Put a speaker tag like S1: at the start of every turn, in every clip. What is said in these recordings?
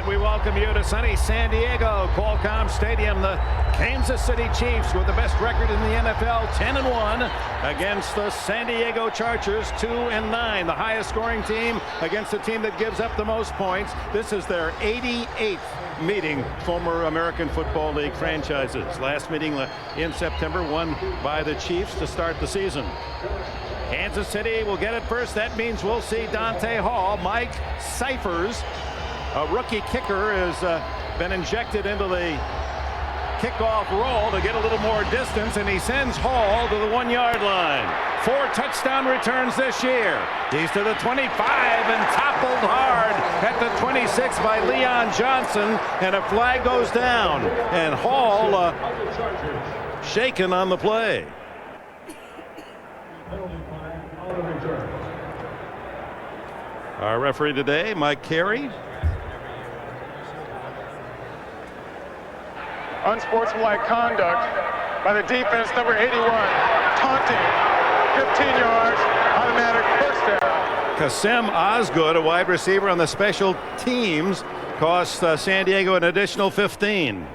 S1: And we welcome you to sunny San Diego, Qualcomm Stadium. The Kansas City Chiefs with the best record in the NFL, 10-1, against the San Diego Chargers, 2-9. The highest scoring team against the team that gives up the most points. This is their 88th meeting, former American Football League franchises. Last meeting in September, won by the Chiefs to start the season. Kansas City will get it first. That means we'll see Dante Hall. Mike Cyphers, a rookie kicker, has been injected into the kickoff roll to get a little more distance, and he sends Hall to the 1-yard line. 4 touchdown returns this year. He's to the 25 and toppled hard at the 26 by Leon Johnson, and a flag goes down, and Hall shaken on the play. Our referee today, Mike Carey.
S2: Unsportsmanlike conduct by the defense, number 81, taunting, 15 yards, automatic first down.
S1: Kasem Osgood, a wide receiver on the special teams, cost San Diego an additional 15.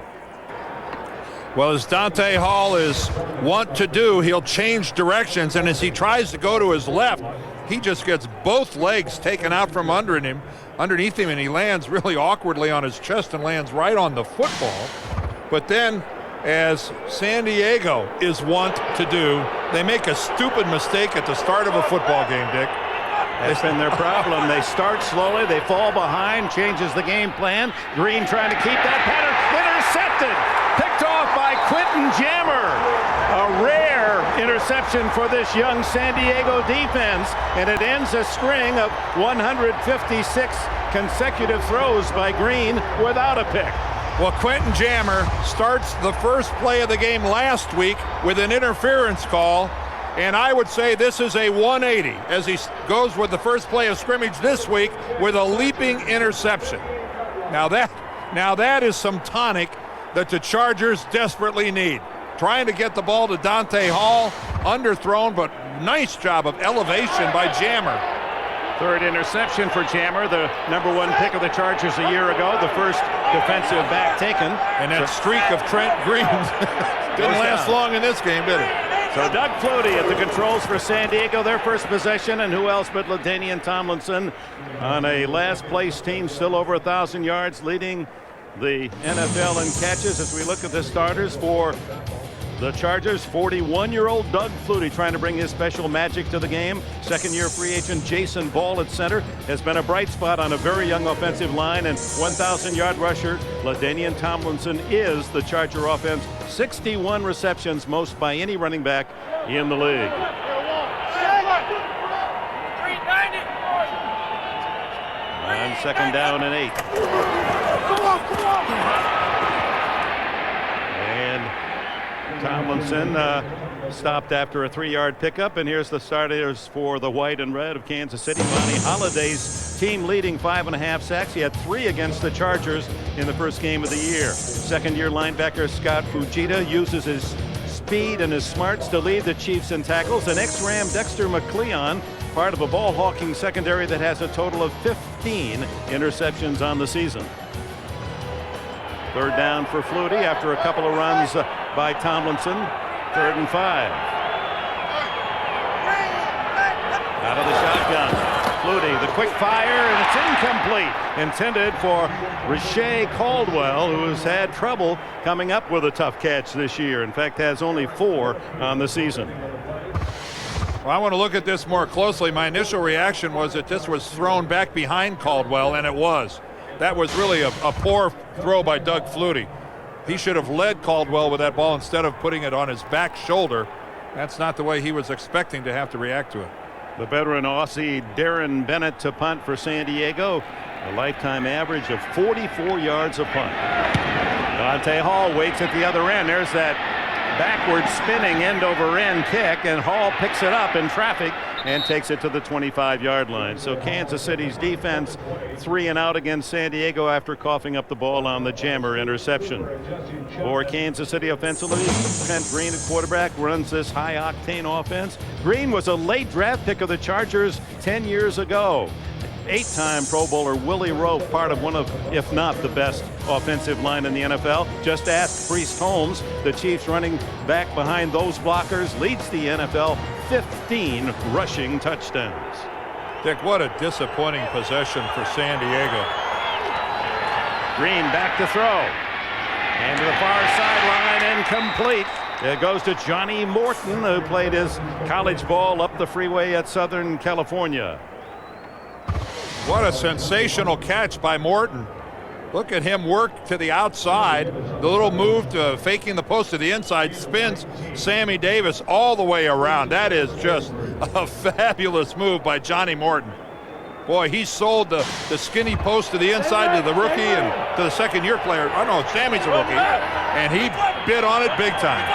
S3: Well, as Dante Hall is wont to do, he'll change directions, and as he tries to go to his left, he just gets both legs taken out from underneath him, and he lands really awkwardly on his chest and lands right on the football. But then, as San Diego is wont to do, they make a stupid mistake at the start of a football game, Dick.
S1: That's been their problem. They start slowly, they fall behind, changes the game plan. Green trying to keep that pattern. Intercepted! Picked off by Quentin Jammer. A rare interception for this young San Diego defense, and it ends a string of 156 consecutive throws by Green without a pick.
S3: Well, Quentin Jammer starts the first play of the game last week with an interference call, and I would say this is a 180 as he goes with the first play of scrimmage this week with a leaping interception. Now that is some tonic that the Chargers desperately need. Trying to get the ball to Dante Hall, underthrown, but nice job of elevation by Jammer.
S1: Third interception for Jammer, the #1 pick of the Chargers a year ago, the first defensive back taken.
S3: And that streak of Trent Green didn't last long in this game, did it?
S1: So Doug Flutie at the controls for San Diego, their first possession, and who else but LaDainian Tomlinson on a last place team, still over 1,000 yards, leading the NFL in catches. As we look at the starters for the Chargers, 41-year-old Doug Flutie trying to bring his special magic to the game. Second-year free agent Jason Ball at center has been a bright spot on a very young offensive line, and 1,000-yard rusher LaDainian Tomlinson is the Charger offense. 61 receptions, most by any running back in the league. On second down and 8. And Tomlinson stopped after a 3-yard pickup, and here's the starters for the white and red of Kansas City. Monty Holiday's team leading 5.5 sacks. He had 3 against the Chargers in the first game of the year. Second-year linebacker Scott Fujita uses his speed and his smarts to lead the Chiefs in tackles. And ex-Ram Dexter McCleon, part of a ball-hawking secondary that has a total of 15 interceptions on the season. Third down for Flutie after a couple of runs by Tomlinson. 3rd and 5. Out of the shotgun. Flutie, the quick fire, and it's incomplete. Intended for Rashae Caldwell, who has had trouble coming up with a tough catch this year. In fact, has only 4 on the season.
S3: Well, I want to look at this more closely. My initial reaction was that this was thrown back behind Caldwell, and it was. That was really a poor throw by Doug Flutie. He should have led Caldwell with that ball instead of putting it on his back shoulder. That's not the way he was expecting to have to react to it.
S1: The veteran Aussie Darren Bennett to punt for San Diego. A lifetime average of 44 yards a punt. Dante Hall waits at the other end. There's that backward spinning end over end kick, and Hall picks it up in traffic and takes it to the 25-yard line. So Kansas City's defense 3 and out against San Diego after coughing up the ball on the Jammer interception. For Kansas City offensively, Trent Green at quarterback runs this high-octane offense. Green was a late draft pick of the Chargers 10 years ago. 8-time Pro Bowler Willie Rowe, part of one of, if not the best offensive line in the NFL. Just ask Priest Holmes. The Chiefs running back behind those blockers leads the NFL 15 rushing touchdowns.
S3: Dick, what a disappointing possession for San Diego.
S1: Green back to throw. And to the far sideline, incomplete. It goes to Johnny Morton, who played his college ball up the freeway at Southern California.
S3: What a sensational catch by Morton. Look at him work to the outside. The little move to faking the post to the inside spins Sammy Davis all the way around. That is just a fabulous move by Johnny Morton. Boy, he sold the skinny post to the inside to the rookie and to the second-year player. Oh, no, Sammy's a rookie. And he bid on it big time.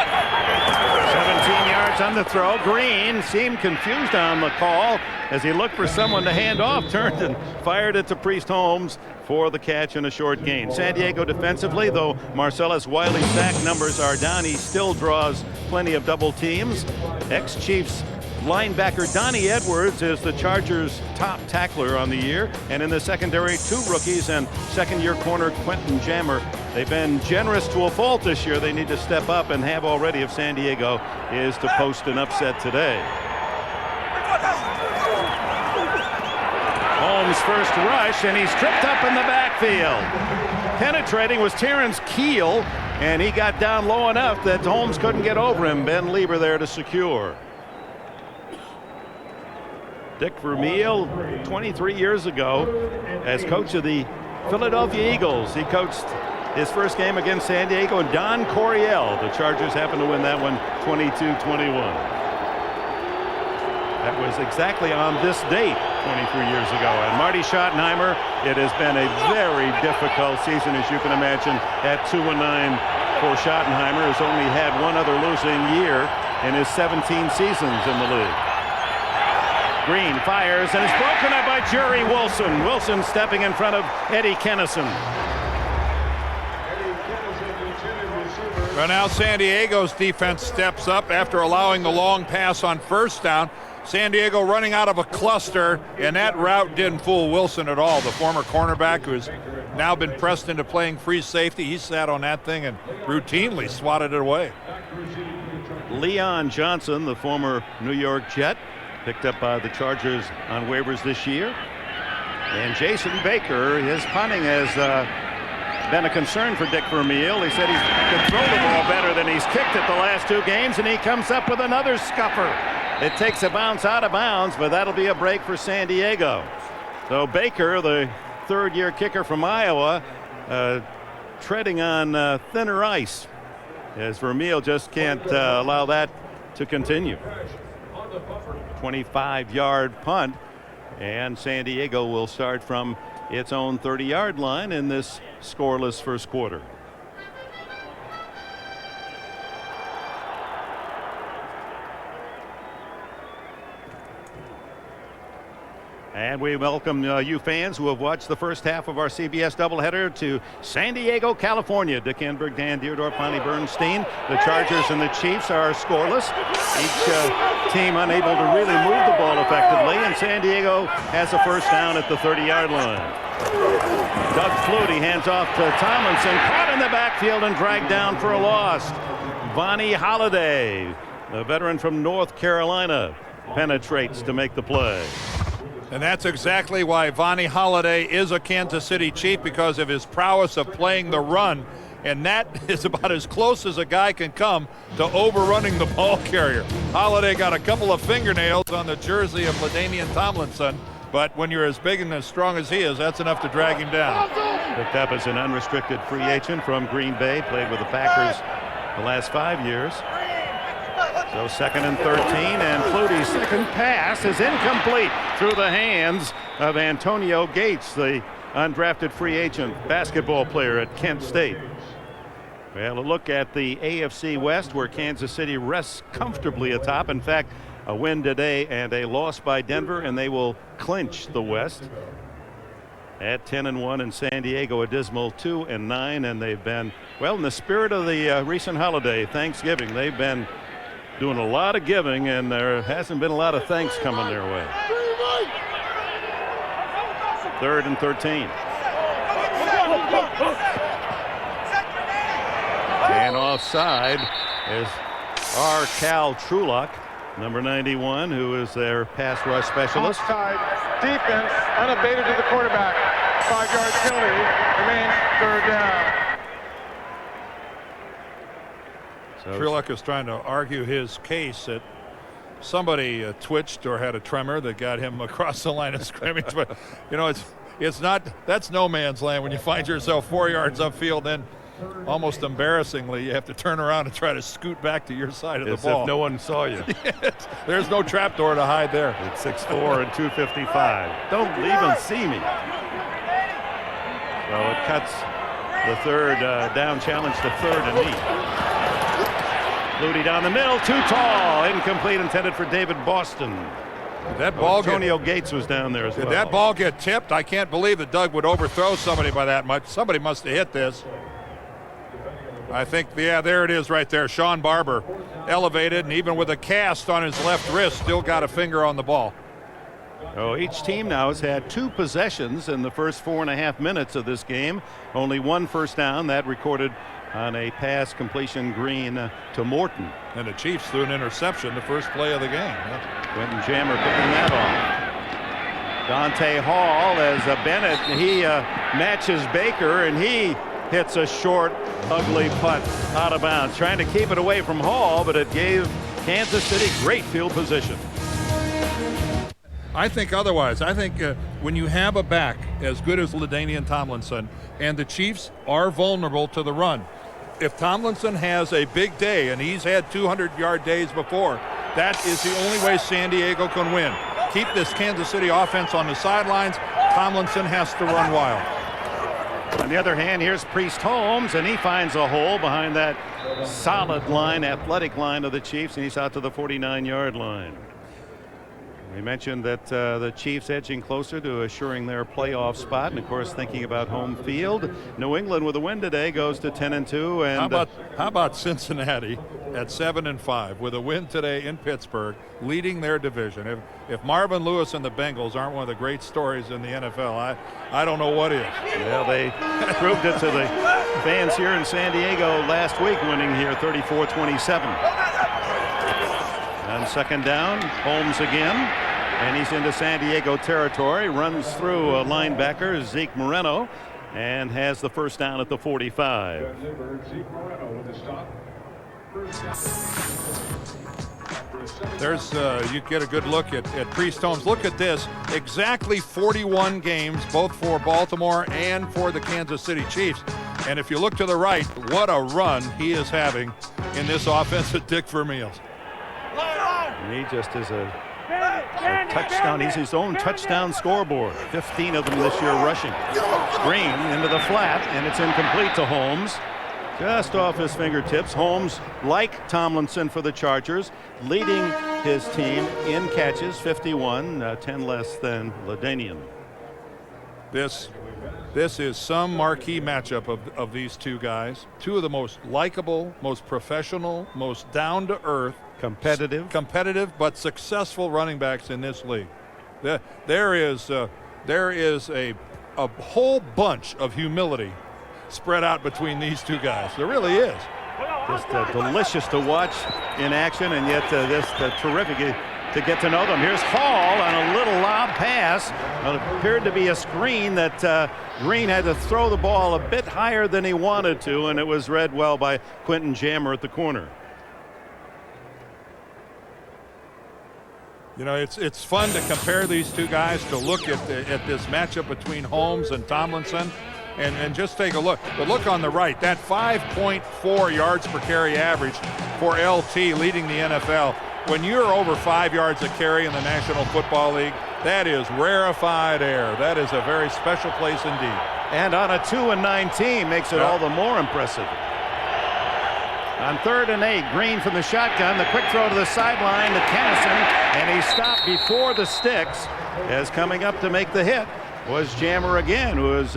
S1: 17 yards on the throw. Green seemed confused on the call as he looked for someone to hand off, turned and fired it to Priest Holmes for the catch and a short gain. San Diego defensively, though Marcellus Wiley's sack numbers are down, he still draws plenty of double teams. Ex-Chiefs linebacker Donnie Edwards is the Chargers' top tackler on the year, and in the secondary, 2 rookies and second-year corner Quentin Jammer. They've been generous to a fault this year. They need to step up, and have already if San Diego is to post an upset today. Holmes' first rush, and he's tripped up in the backfield. Penetrating was Terrence Keel, and he got down low enough that Holmes couldn't get over him. Ben Lieber there to secure. Dick Vermeil, 23 years ago, as coach of the Philadelphia Eagles. He coached his first game against San Diego, and Don Coryell. The Chargers happened to win that one 22-21. That was exactly on this date 23 years ago. And Marty Schottenheimer, it has been a very difficult season, as you can imagine, at 2-9 for Schottenheimer, who's only had one other losing year in his 17 seasons in the league. Green fires, and it's broken up by Jerry Wilson. Wilson stepping in front of Eddie Kennison.
S3: Well, now San Diego's defense steps up after allowing the long pass on first down. San Diego running out of a cluster, and that route didn't fool Wilson at all. The former cornerback who's now been pressed into playing free safety, he sat on that thing and routinely swatted it away.
S1: Leon Johnson, the former New York Jet, picked up by the Chargers on waivers this year. And Jason Baker, his punting has been a concern for Dick Vermeil. He said he can throw the ball better than he's kicked it the last 2 games, and he comes up with another scupper. It takes a bounce out of bounds, but that'll be a break for San Diego. So Baker, the 3rd-year kicker from Iowa, treading on thinner ice, as Vermeil just can't allow that to continue. 25-yard punt, and San Diego will start from its own 30-yard line in this scoreless first quarter. And we welcome you fans who have watched the first half of our CBS doubleheader to San Diego, California. Dick Enberg, Dan Deerdorf, Bonnie Bernstein. The Chargers and the Chiefs are scoreless. Each team unable to really move the ball effectively, and San Diego has a first down at the 30-yard line. Doug Flutie hands off to Tomlinson, caught in the backfield and dragged down for a loss. Vonnie Holliday, the veteran from North Carolina, penetrates to make the play.
S3: And that's exactly why Vonnie Holliday is a Kansas City Chief, because of his prowess of playing the run. And that is about as close as a guy can come to overrunning the ball carrier. Holliday got a couple of fingernails on the jersey of LaDainian Tomlinson, but when you're as big and as strong as he is, that's enough to drag him down.
S1: Picked up as an unrestricted free agent from Green Bay, played with the Packers the last 5 years. So 2nd and 13, and Flutie's second pass is incomplete through the hands of Antonio Gates, the undrafted free agent basketball player at Kent State. Well, a look at the AFC West, where Kansas City rests comfortably atop. In fact, a win today and a loss by Denver, and they will clinch the West at 10-1, and San Diego a dismal 2-9, and they've been, well, in the spirit of the recent holiday, Thanksgiving, they've been doing a lot of giving, and there hasn't been a lot of thanks coming their way. 3rd and 13. And offside is Cal Trulock, number 91, who is their pass rush specialist.
S2: Offside. Defense unabated to the quarterback. 5-yard penalty. Remains 3rd down.
S3: So Trulock is trying to argue his case that somebody twitched or had a tremor that got him across the line of scrimmage. But, you know, it's not, that's no man's land when you find yourself 4 yards upfield. Then almost embarrassingly, you have to turn around and try to scoot back to your side of the ball.
S1: As if no one saw you.
S3: There's no trapdoor to hide there.
S1: It's 6'4" and 255. Don't even see me. So it cuts the 3rd down challenge to 3rd and 8. Flutie down the middle, too tall, incomplete, intended for David Boston.
S3: Did that ball
S1: Antonio Gates was down there as well.
S3: Did that ball get tipped? I can't believe that Doug would overthrow somebody by that much. Somebody must have hit this. I think, yeah, there it is right there. Sean Barber elevated, and even with a cast on his left wrist, still got a finger on the ball.
S1: Oh, each team now has had 2 possessions in the first 4.5 minutes of this game. Only 1 first down, that recorded on a pass completion Green to Morton.
S3: And the Chiefs threw an interception the first play of the game.
S1: Quentin Jammer picking that off. Dante Hall as Bennett, he matches Baker, and he hits a short, ugly putt out of bounds, trying to keep it away from Hall, but it gave Kansas City great field position.
S3: I think otherwise. I think when you have a back as good as LaDainian Tomlinson, and the Chiefs are vulnerable to the run, if Tomlinson has a big day, and he's had 200-yard days before, that is the only way San Diego can win. Keep this Kansas City offense on the sidelines. Tomlinson has to run wild.
S1: On the other hand, here's Priest Holmes, and he finds a hole behind that solid line, athletic line of the Chiefs, and he's out to the 49-yard line. We mentioned that the Chiefs edging closer to assuring their playoff spot, and of course thinking about home field. New England with a win today goes to 10-2. And
S3: how about Cincinnati at 7-5 with a win today in Pittsburgh, leading their division? If Marvin Lewis and the Bengals aren't one of the great stories in the NFL, I don't know what is.
S1: Well, they proved it to the fans here in San Diego last week, winning here 34-27. On 2nd down, Holmes again, and he's into San Diego territory, runs through a linebacker, Zeke Moreno, and has the first down at the 45.
S3: There's you get a good look at Priest Holmes. Look at this, exactly 41 games, both for Baltimore and for the Kansas City Chiefs. And if you look to the right, what a run he is having in this offense at Dick Vermeil's.
S1: And he just is a touchdown. He's his own touchdown scoreboard. 15 of them this year rushing. Green into the flat, and it's incomplete to Holmes. Just off his fingertips. Holmes, like Tomlinson for the Chargers, leading his team in catches, 51, 10 less than LaDainian.
S3: This is some marquee matchup of these two guys. Two of the most likable, most professional, most down-to-earth, competitive but successful running backs in this league. There is a whole bunch of humility spread out between these two guys. There really is.
S1: Just delicious to watch in action, and yet terrific to get to know them. Here's Hall on a little lob pass. It appeared to be a screen that Green had to throw the ball a bit higher than he wanted to, and it was read well by Quentin Jammer at the corner.
S3: You know, it's fun to compare these two guys, to look at this matchup between Holmes and Tomlinson, and just take a look. But look on the right, that 5.4 yards per carry average for LT, leading the NFL. When you're over 5 yards a carry in the National Football League, that is rarefied air. That is a very special place indeed.
S1: And on a 2-9 team makes it all the more impressive. On 3rd and 8, Green from the shotgun, the quick throw to the sideline to Kennison, and he stopped before the sticks, as coming up to make the hit was Jammer again, who is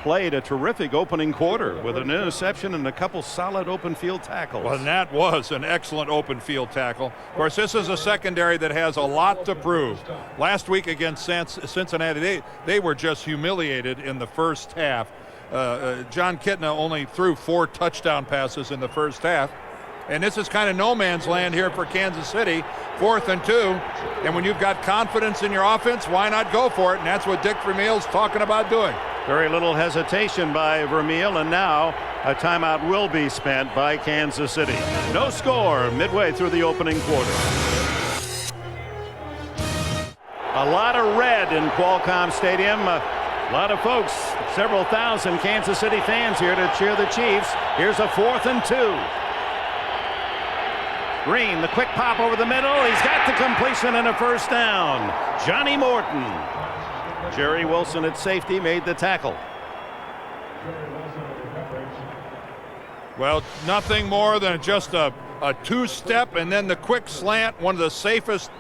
S1: played a terrific opening quarter with an interception and a couple solid open field tackles.
S3: Well, and that was an excellent open field tackle. Of course, this is a secondary that has a lot to prove. Last week against Cincinnati, they were just humiliated in the first half. John Kitna only threw 4 touchdown passes in the first half. And this is kind of no man's land here for Kansas City, 4th and 2. And when you've got confidence in your offense, why not go for it? And that's what Dick Vermeil's talking about doing.
S1: Very little hesitation by Vermeil, and now a timeout will be spent by Kansas City. No score midway through the opening quarter. A lot of red in Qualcomm Stadium. A lot of folks, several thousand Kansas City fans here to cheer the Chiefs. Here's a 4th and 2. Green, the quick pop over the middle. He's got the completion and a first down. Johnny Morton. Jerry Wilson at safety made the tackle.
S3: Well, nothing more than just a 2-step and then the quick slant, one of the safest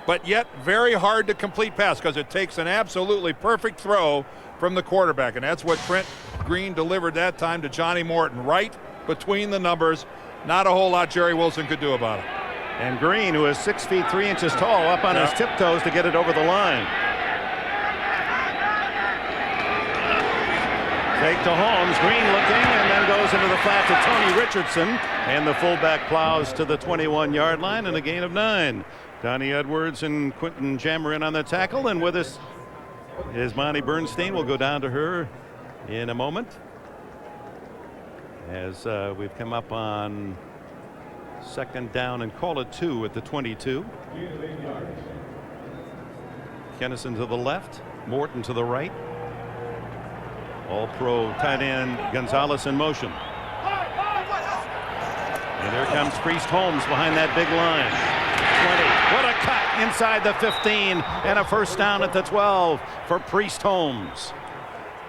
S3: but yet very hard to complete pass because it takes an absolutely perfect throw from the quarterback. And that's what Trent Green delivered that time to Johnny Morton, right between the numbers. Not a whole lot Jerry Wilson could do about it.
S1: And Green, who is 6 feet 3 inches tall, up on his tiptoes to get it over the line. Fake to Holmes, Green looking, and then goes into the flat to Tony Richardson. And the fullback plows to the 21-yard line and a gain of 9. Donnie Edwards and Quentin Jammer in on the tackle. And with us is Monty Bernstein. We'll go down to her in a moment, as we've come up on 2nd down and call it 2 at the 22. Kennison to the left, Morton to the right. All-pro tight end Gonzalez in motion. And here comes Priest Holmes behind that big line. 20. What a cut inside the 15 and a first down at the 12 for Priest Holmes.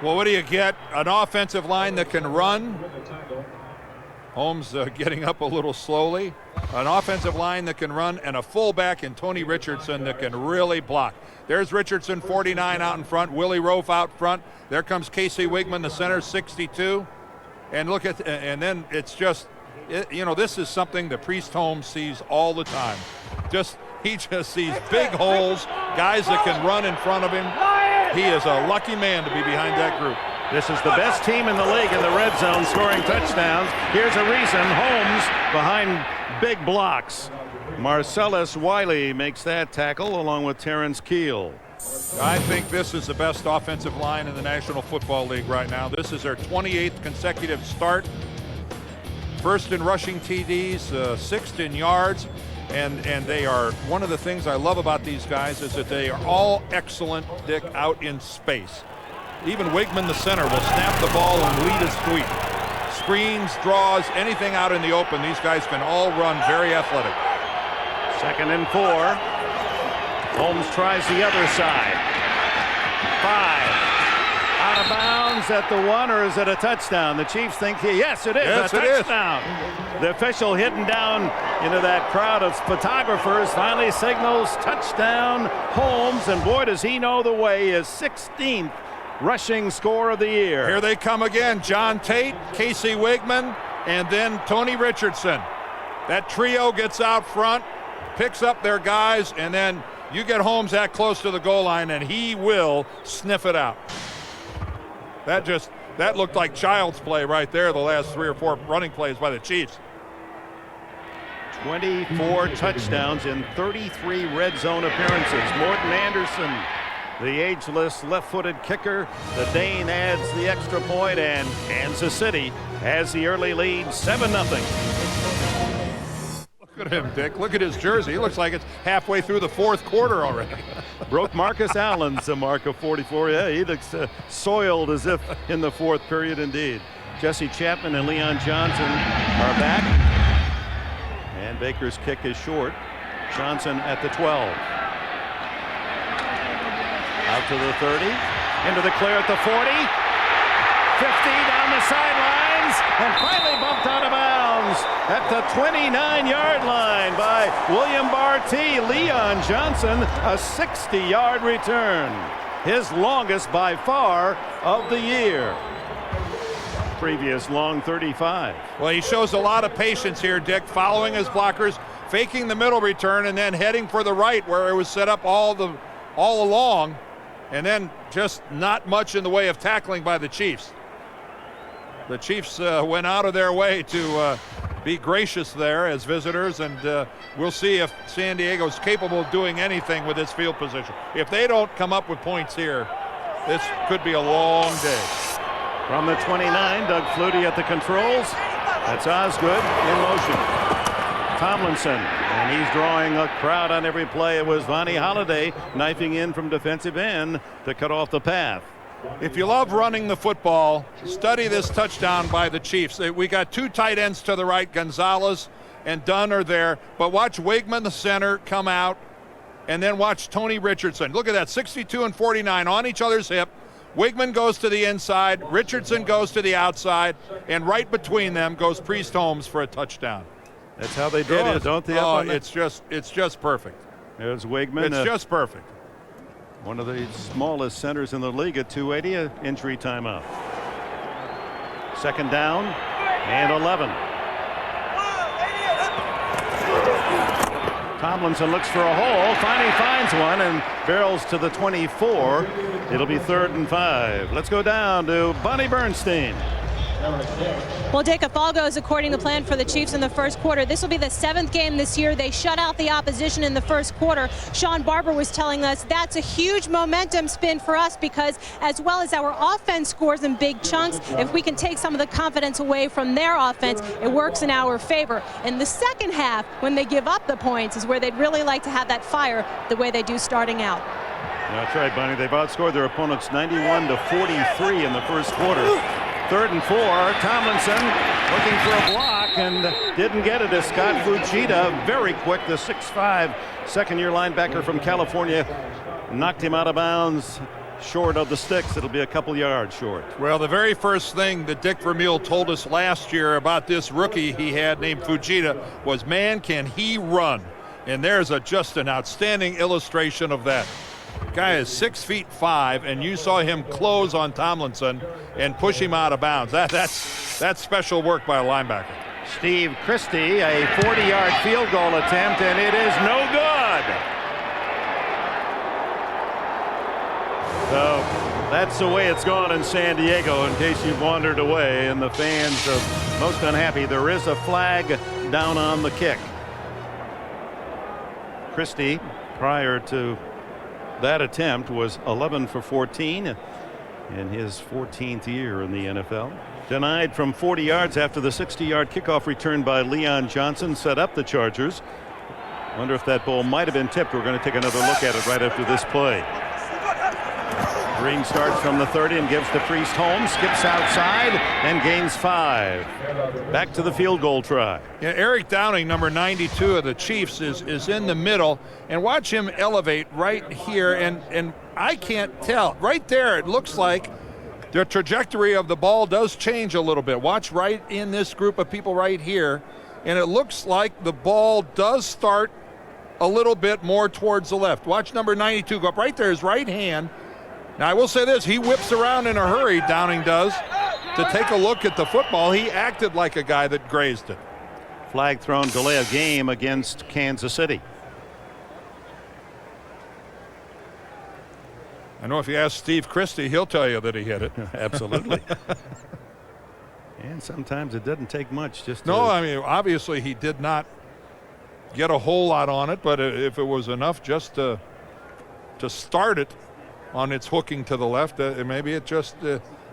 S3: Well, what do you get? An offensive line that can run. Holmes getting up a little slowly. An offensive line that can run, and a fullback in Tony Richardson that can really block. There's Richardson, 49 out in front. Willie Rofe out front. There comes Casey Wigman, the center, 62. And look at, and then it's just, you know, this is something that Priest Holmes sees all the time. He just sees big holes, guys that can run in front of him. He is a lucky man to be behind that group.
S1: This is the best team in the league in the red zone scoring touchdowns. Here's a reason. Holmes behind big blocks. Marcellus Wiley makes that tackle along with Terrence Keel.
S3: I think this is the best offensive line in the National Football League right now. This is their 28th consecutive start. First in rushing TDs, 6th in yards. And they are, one of the things I love about these guys is that they are all excellent, Dick, out in space. Even Wigman, the center, will snap the ball and lead a sweep. Screens, draws, anything out in the open, these guys can all run very athletic.
S1: 2nd and 4. Holmes tries the other side. 5. Out of bounds at the 1, or is it a touchdown? The Chiefs think, yes, it is.
S3: Yes,
S1: a touchdown. The official hidden down into that crowd of photographers finally signals touchdown Holmes, and boy, does he know the way. His 16th rushing score of the year.
S3: Here they come again. John Tate, Casey Wigman, and then Tony Richardson. That trio gets out front, picks up their guys, and then you get Holmes that close to the goal line, and he will sniff it out. That looked like child's play right there, the last 3 or 4 running plays by the Chiefs.
S1: 24 touchdowns in 33 red zone appearances. Morton Anderson, the ageless left-footed kicker. The Dane adds the extra point, and Kansas City has the early lead, 7-0.
S3: Look at him, Dick. Look at his jersey. He looks like it's halfway through the 4th quarter already.
S1: Broke Marcus Allen's mark of 44. Yeah, he looks soiled as if in the 4th period indeed. Jesse Chapman and Leon Johnson are back. And Baker's kick is short. Johnson at the 12. Out to the 30. Into the clear at the 40. 50 down the sidelines. And finally bumped out of bounds at the 29-yard line by William Barty. Leon Johnson, a 60-yard return. his longest by far of the year. Previous long 35.
S3: Well, he shows a lot of patience here, Dick, following his blockers, faking the middle return, and then heading for the right where it was set up all along, and then just not much in the way of tackling by the Chiefs. The Chiefs went out of their way to be gracious there as visitors, and we'll see if San Diego's capable of doing anything with its field position. If they don't come up with points here, this could be a long day.
S1: From the 29, Doug Flutie at the controls. That's Osgood in motion. Tomlinson, and he's drawing a crowd on every play. It was Vonnie Holliday knifing in from defensive end to cut off the path.
S3: If you love running the football, study this touchdown by the Chiefs. We got two tight ends to the right, Gonzalez and Dunn are there, but watch Wigman, the center, come out, and then watch Tony Richardson. Look at that, 62 and 49 on each other's hip. Wigman goes to the inside, Richardson goes to the outside, and right between them goes Priest Holmes for a touchdown.
S1: That's how they draw it, don't they?
S3: Oh, it's just perfect.
S1: There's Wigman.
S3: It's just perfect.
S1: One of the smallest centers in the league at 280, an injury timeout. Second down and 11. Tomlinson looks for a hole. Finally finds one and barrels to the 24. It'll be 3rd and 5. Let's go down to Bonnie Bernstein.
S4: Well, Dick, if all goes according to plan for the Chiefs in the first quarter, this will be the 7th game this year. They shut out the opposition in the first quarter. Sean Barber was telling us that's a huge momentum spin for us because as well as our offense scores in big chunks, if we can take some of the confidence away from their offense, it works in our favor. In the second half, when they give up the points, is where they'd really like to have that fire the way they do starting out.
S1: That's right, Bonnie. They've outscored their opponents 91 to 43 in the first quarter. 3rd and 4. Tomlinson looking for a block and didn't get it as Scott Fujita, very quick, the 6'5" second-year linebacker from California, knocked him out of bounds short of the sticks. It'll be a couple yards short.
S3: Well, the very first thing that Dick Vermeil told us last year about this rookie he had named Fujita was, man, can he run? And there's just an outstanding illustration of that. Guy is 6'5", and you saw him close on Tomlinson and push him out of bounds. That's special work by a linebacker.
S1: Steve Christie, a 40-yard field goal attempt, and it is no good. So that's the way it's gone in San Diego, in case you've wandered away, and the fans are most unhappy. There is a flag down on the kick. Christie, prior to that attempt, was 11 for 14 in his 14th year in the NFL. Denied from 40 yards after the 60-yard kickoff return by Leon Johnson set up the Chargers. Wonder if that ball might have been tipped. We're going to take another look at it right after this play. Green starts from the 30 and gives to Priest Holmes, skips outside and gains 5. Back to the field goal try.
S3: Yeah, Eric Downing, number 92 of the Chiefs, is in the middle, and watch him elevate right here, and I can't tell. Right there, it looks like the trajectory of the ball does change a little bit. Watch right in this group of people right here, and it looks like the ball does start a little bit more towards the left. Watch number 92 go up right there, his right hand. Now, I will say this, he whips around in a hurry, Downing does, to take a look at the football. He acted like a guy that grazed it.
S1: Flag thrown, delay of game against Kansas City.
S3: I know if you ask Steve Christie, he'll tell you that he hit it.
S1: Absolutely. And sometimes it doesn't take much just to...
S3: No, I mean, obviously he did not get a whole lot on it, but if it was enough just to start it on its hooking to the left, maybe it just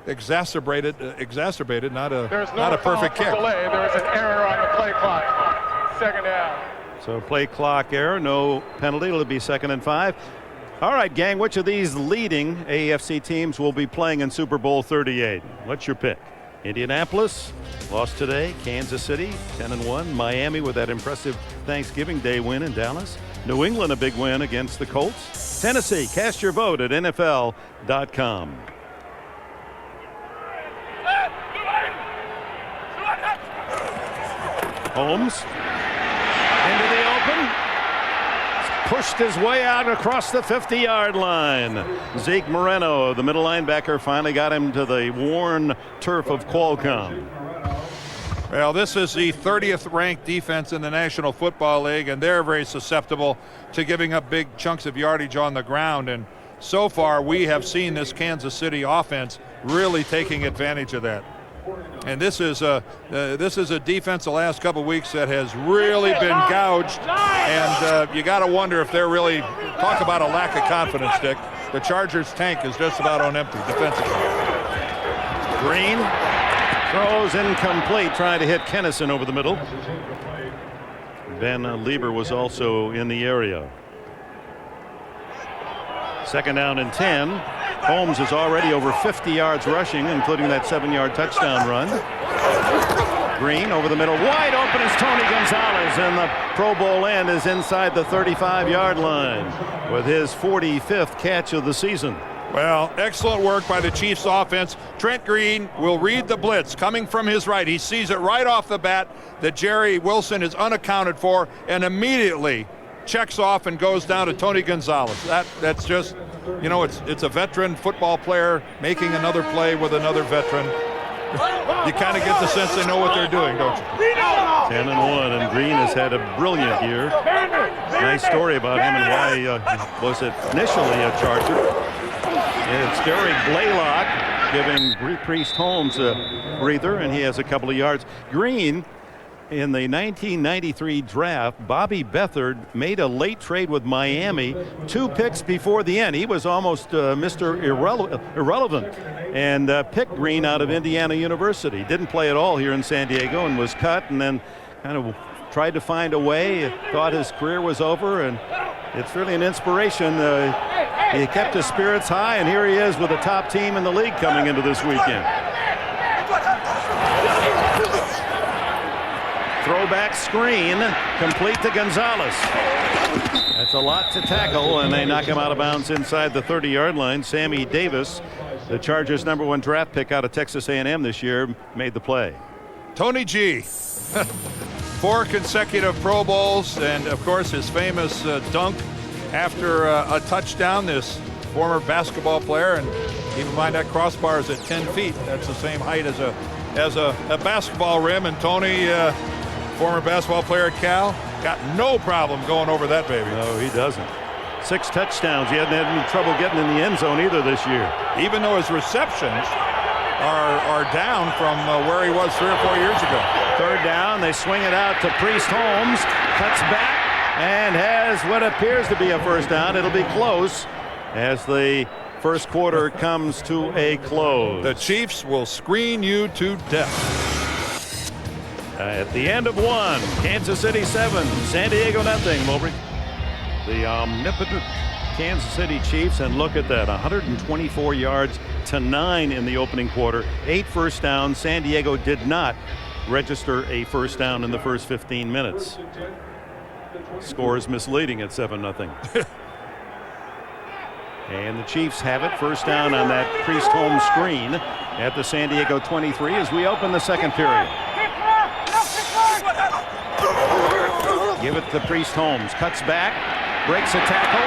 S3: exacerbated, not a perfect kick.
S2: Delay. There was an error on the play clock. Second down.
S1: So play clock error, no penalty. It'll be 2nd and 5. All right, gang, which of these leading AFC teams will be playing in Super Bowl 38? What's your pick? Indianapolis lost today. Kansas City 10-1. Miami with that impressive Thanksgiving Day win in Dallas. New England a big win against the Colts. Tennessee, cast your vote at NFL.com. Holmes into the open. pushed his way out across the 50-yard line. Zeke Moreno, the middle linebacker, finally got him to the worn turf of Qualcomm.
S3: Well, this is the 30th ranked defense in the National Football League, and they're very susceptible to giving up big chunks of yardage on the ground. And so far, we have seen this Kansas City offense really taking advantage of that. And this is a defense the last couple of weeks that has really been gouged, and you got to wonder if they're really, talk about a lack of confidence, Dick. The Chargers' tank is just about on empty defensively.
S1: Green throws incomplete, trying to hit Kennison over the middle. Ben Lieber was also in the area. Second down and 10. Holmes is already over 50 yards rushing, including that 7-yard touchdown run. Green over the middle, wide open is Tony Gonzalez, and the Pro Bowl end is inside the 35-yard line with his 45th catch of the season.
S3: Well, excellent work by the Chiefs offense. Trent Green will read the blitz coming from his right. He sees it right off the bat that Jerry Wilson is unaccounted for, and immediately checks off and goes down to Tony Gonzalez. That's just, you know, it's a veteran football player making another play with another veteran. You kind of get the sense they know what they're doing, don't you?
S1: 10-1, and Green has had a brilliant year. Nice story about him and why he was initially a Charger. It's Derek Blaylock giving Priest Holmes a breather, and he has a couple of yards. Green, in the 1993 draft, Bobby Beathard made a late trade with Miami, 2 picks before the end. He was almost Mr. Irrelevant, and picked Green out of Indiana University. Didn't play at all here in San Diego and was cut, and then kind of tried to find a way. Thought his career was over, and it's really an inspiration. He kept his spirits high, and here he is with the top team in the league coming into this weekend. Throwback screen, complete to Gonzalez. That's a lot to tackle, and they knock him out of bounds inside the 30-yard line. Sammy Davis, the Chargers' #1 draft pick out of Texas A&M this year, made the play.
S3: Tony G. 4 consecutive Pro Bowls, and of course his famous dunk after a touchdown. This former basketball player, and keep in mind that crossbar is at 10 feet. That's the same height as a basketball rim, and Tony, former basketball player at Cal, got no problem going over that baby.
S1: No, he doesn't. 6 touchdowns. He hadn't had any trouble getting in the end zone either this year.
S3: Even though his receptions are down from where he was 3 or 4 years ago.
S1: Third down, they swing it out to Priest Holmes, cuts back, and has what appears to be a first down. It'll be close as the first quarter comes to a close.
S3: The Chiefs will screen you to death.
S1: At the end of 1, Kansas City 7, San Diego nothing. We'll bring the omnipotent Kansas City Chiefs, and look at that, 124 yards to 9 in the opening quarter, 8 first downs. San Diego did not register a first down in the first 15 minutes. Score is misleading at 7-0. And the Chiefs have it, first down on that Priest Holmes screen at the San Diego 23 as we open the second period. Give it to Priest Holmes, cuts back, breaks a tackle,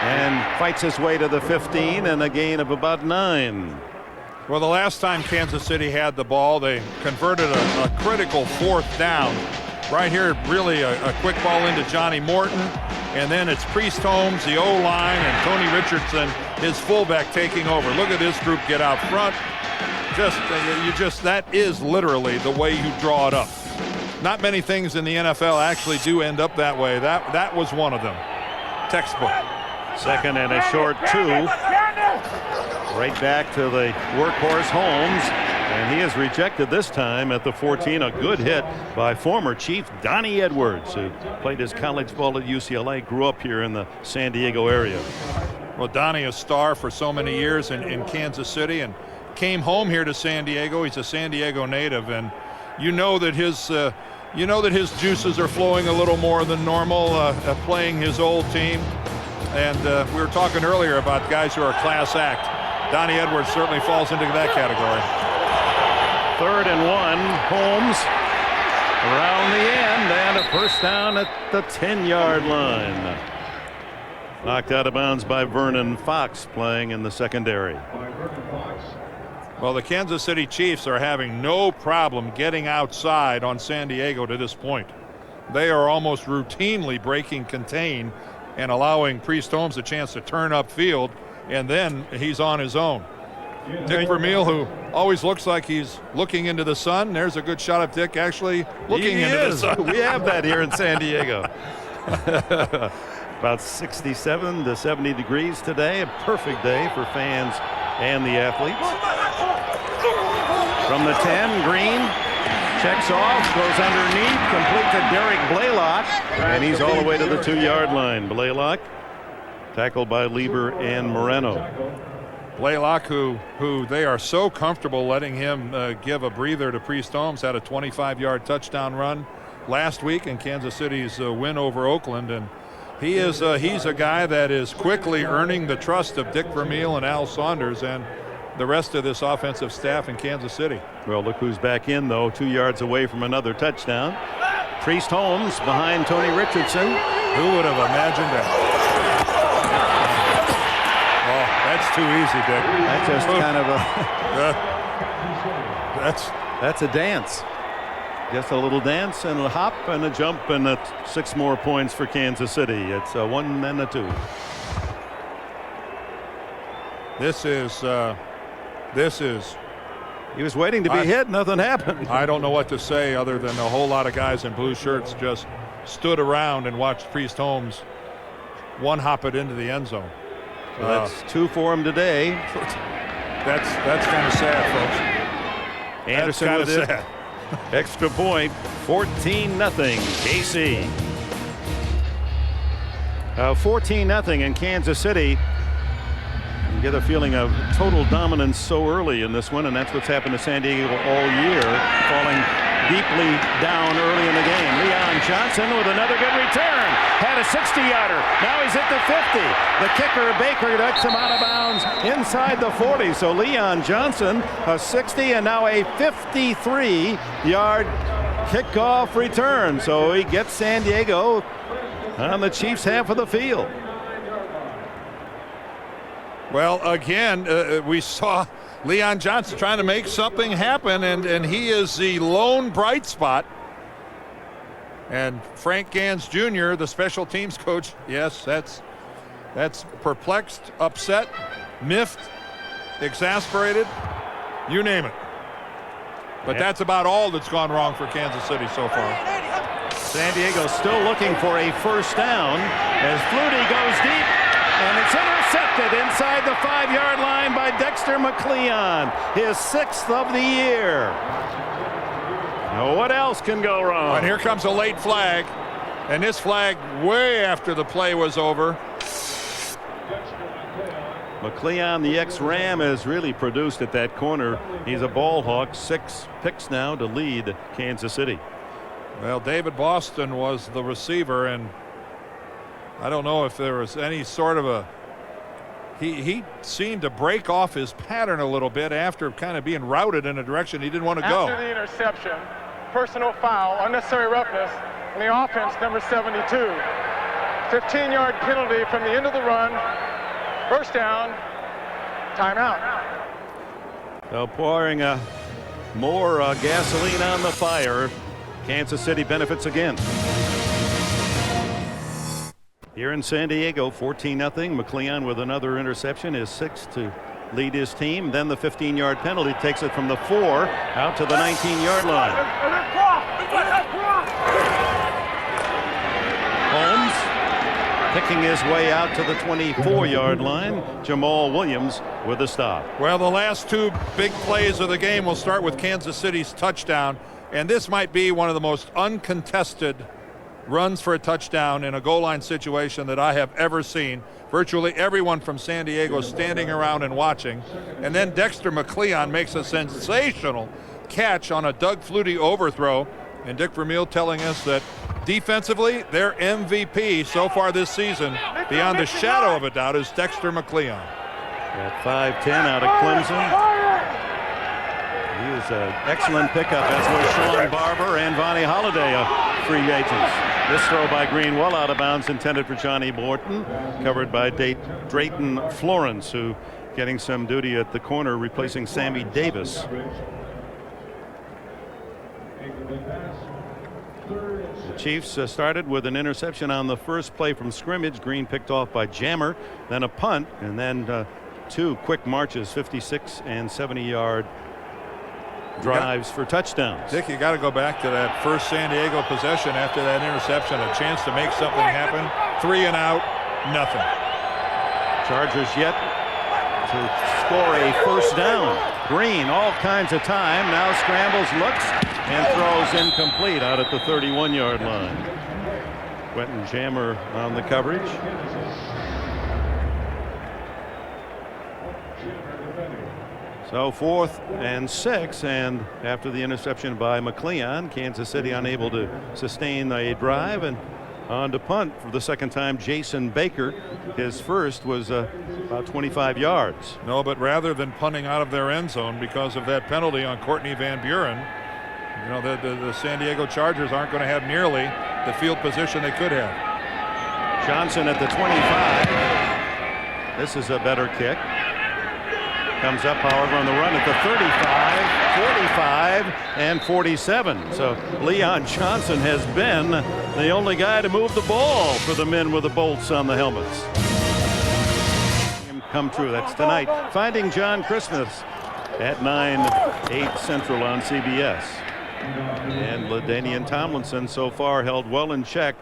S1: and fights his way to the 15, and a gain of about 9.
S3: Well, the last time Kansas City had the ball, they converted a critical 4th down. Right here, really a quick ball into Johnny Morton, and then it's Priest Holmes, the O-line, and Tony Richardson, his fullback, taking over. Look at this group get out front. That is literally the way you draw it up. Not many things in the NFL actually do end up that way. That was one of them. Textbook.
S1: Second and a short 2. Right back to the workhorse Holmes, and he is rejected this time at the 14. A good hit by former Chief Donnie Edwards, who played his college ball at UCLA, grew up here in the San Diego area.
S3: Well, Donnie, a star for so many years in Kansas City, and came home here to San Diego. He's a San Diego native, and you know that his juices are flowing a little more than normal, playing his old team. And we were talking earlier about guys who are a class act. Donnie Edwards certainly falls into that category.
S1: 3rd and 1, Holmes around the end, and a first down at the 10-yard line. Knocked out of bounds by Vernon Fox, playing in the secondary.
S3: Well, the Kansas City Chiefs are having no problem getting outside on San Diego to this point. They are almost routinely breaking contain and allowing Priest Holmes a chance to turn upfield, and then he's on his own. Dick Vermeil, who always looks like he's looking into the sun. There's a good shot of Dick actually looking into the sun.
S1: We have that here in San Diego. About 67 to 70 degrees today. A perfect day for fans and the athletes. From the 10, Green checks off, goes underneath, complete to Derek Blaylock, and he's all the way to the 2-yard line. Blaylock tackled by Lieber and Moreno.
S3: Blaylock, who they are so comfortable letting him give a breather to Priest Holmes, had a 25-yard touchdown run last week in Kansas City's win over Oakland, and he's a guy that is quickly earning the trust of Dick Vermeil and Al Saunders and the rest of this offensive staff in Kansas City.
S1: Well, look who's back in, though, 2 yards away from another touchdown. Priest Holmes behind Tony Richardson.
S3: Who would have imagined that? Oh, that's too easy, Dick.
S1: That's just kind of a that's a dance. Just a little dance and a hop and a jump, and 6 more points for Kansas City. It's a 1 and a 2.
S3: This is.
S1: He was waiting to be hit. Nothing happened.
S3: I don't know what to say other than a whole lot of guys in blue shirts just stood around and watched Priest Holmes one-hop it into the end zone.
S1: So that's 2 for him today.
S3: That's kind of sad, folks.
S1: Anderson with it. Sad. Extra point, 14-0 KC. 14-0 in Kansas City. You get a feeling of total dominance so early in this one, and that's what's happened to San Diego all year, falling deeply down early in the game. Leon Johnson with another good return. Had a 60-yarder. Now he's at the 50. The kicker, Baker, knocks him out of bounds inside the 40. So Leon Johnson, a 60 and now a 53-yard kickoff return. So he gets San Diego on the Chiefs' half of the field.
S3: Well, again, we saw Leon Johnson trying to make something happen, and he is the lone bright spot. And Frank Gans Jr., the special teams coach, yes, that's perplexed, upset, miffed, exasperated, you name it. But that's about all that's gone wrong for Kansas City so far.
S1: San Diego still looking for a first down as Flutie goes deep. And it's intercepted inside the 5-yard line by Dexter McCleon, his 6th of the year. Now what else can go wrong?
S3: And here comes a late flag, and this flag way after the play was over.
S1: McCleon, the ex-Ram, has really produced at that corner. He's a ball hawk. 6 picks now to lead Kansas City.
S3: Well, David Boston was the receiver, and I don't know if there was any sort of a he seemed to break off his pattern a little bit after kind of being routed in a direction he didn't want to go.
S2: After the interception, personal foul, unnecessary roughness, and the offense, number 72. 15-yard penalty from the end of the run. First down, timeout.
S1: So pouring more gasoline on the fire. Kansas City benefits again. Here in San Diego, 14-0. McCleon with another interception, his 6th to lead his team. Then the 15-yard penalty takes it from the 4 out to the 19-yard line. Holmes picking his way out to the 24-yard line. Jamal Williams with a stop.
S3: Well, the last 2 big plays of the game will start with Kansas City's touchdown, and this might be one of the most uncontested runs for a touchdown in a goal line situation that I have ever seen. Virtually everyone from San Diego standing around and watching. And then Dexter McCleon makes a sensational catch on a Doug Flutie overthrow. And Dick Vermeil telling us that defensively, their MVP so far this season, beyond a shadow of a doubt, is Dexter McCleon.
S1: At 5'10" out of Clemson. He was an excellent pickup, as was Sean Barber and Vonnie Holliday. A free agents. This throw by Green well out of bounds, intended for Johnny Morton, covered by Drayton Florence, who getting some duty at the corner, replacing Sammy Davis. The Chiefs started with an interception on the first play from scrimmage. Green picked off by Jammer, then a punt, and then two quick marches, 56 and 70-yard drives for touchdowns.
S3: Dick, you got to go back to that first San Diego possession after that interception, a chance to make something happen. 3 and out, nothing.
S1: Chargers yet to score a first down. Green, all kinds of time, now scrambles, looks, and throws incomplete out at the 31-yard line. Quentin Jammer on the coverage. So 4th and 6, and after the interception by McLeon, Kansas City unable to sustain a drive, and on to punt for the second time. Jason Baker, his first was about 25 yards.
S3: No, but rather than punting out of their end zone because of that penalty on Courtney Van Buren, you know, the San Diego Chargers aren't going to have nearly the field position they could have.
S1: Johnson at the 25. This is a better kick. Comes up, however, on the run at the 35, 45, and 47. So Leon Johnson has been the only guy to move the ball for the men with the bolts on the helmets. Come true. That's tonight. Finding John Christmas at 9/8 Central on CBS. And LaDainian Tomlinson so far held well in check.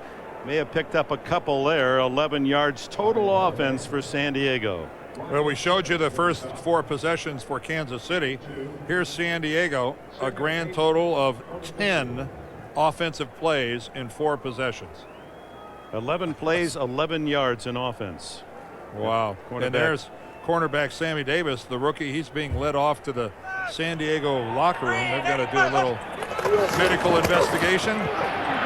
S1: May have picked up a couple there. 11 yards total offense for San Diego.
S3: Well, we showed you the first 4 possessions for Kansas City. Here's San Diego, a grand total of 10 offensive plays in 4 possessions.
S1: 11 plays, 11 yards in offense.
S3: Wow. And there's cornerback Sammy Davis, the rookie. He's being led off to the San Diego locker room. They've got to do a little medical investigation.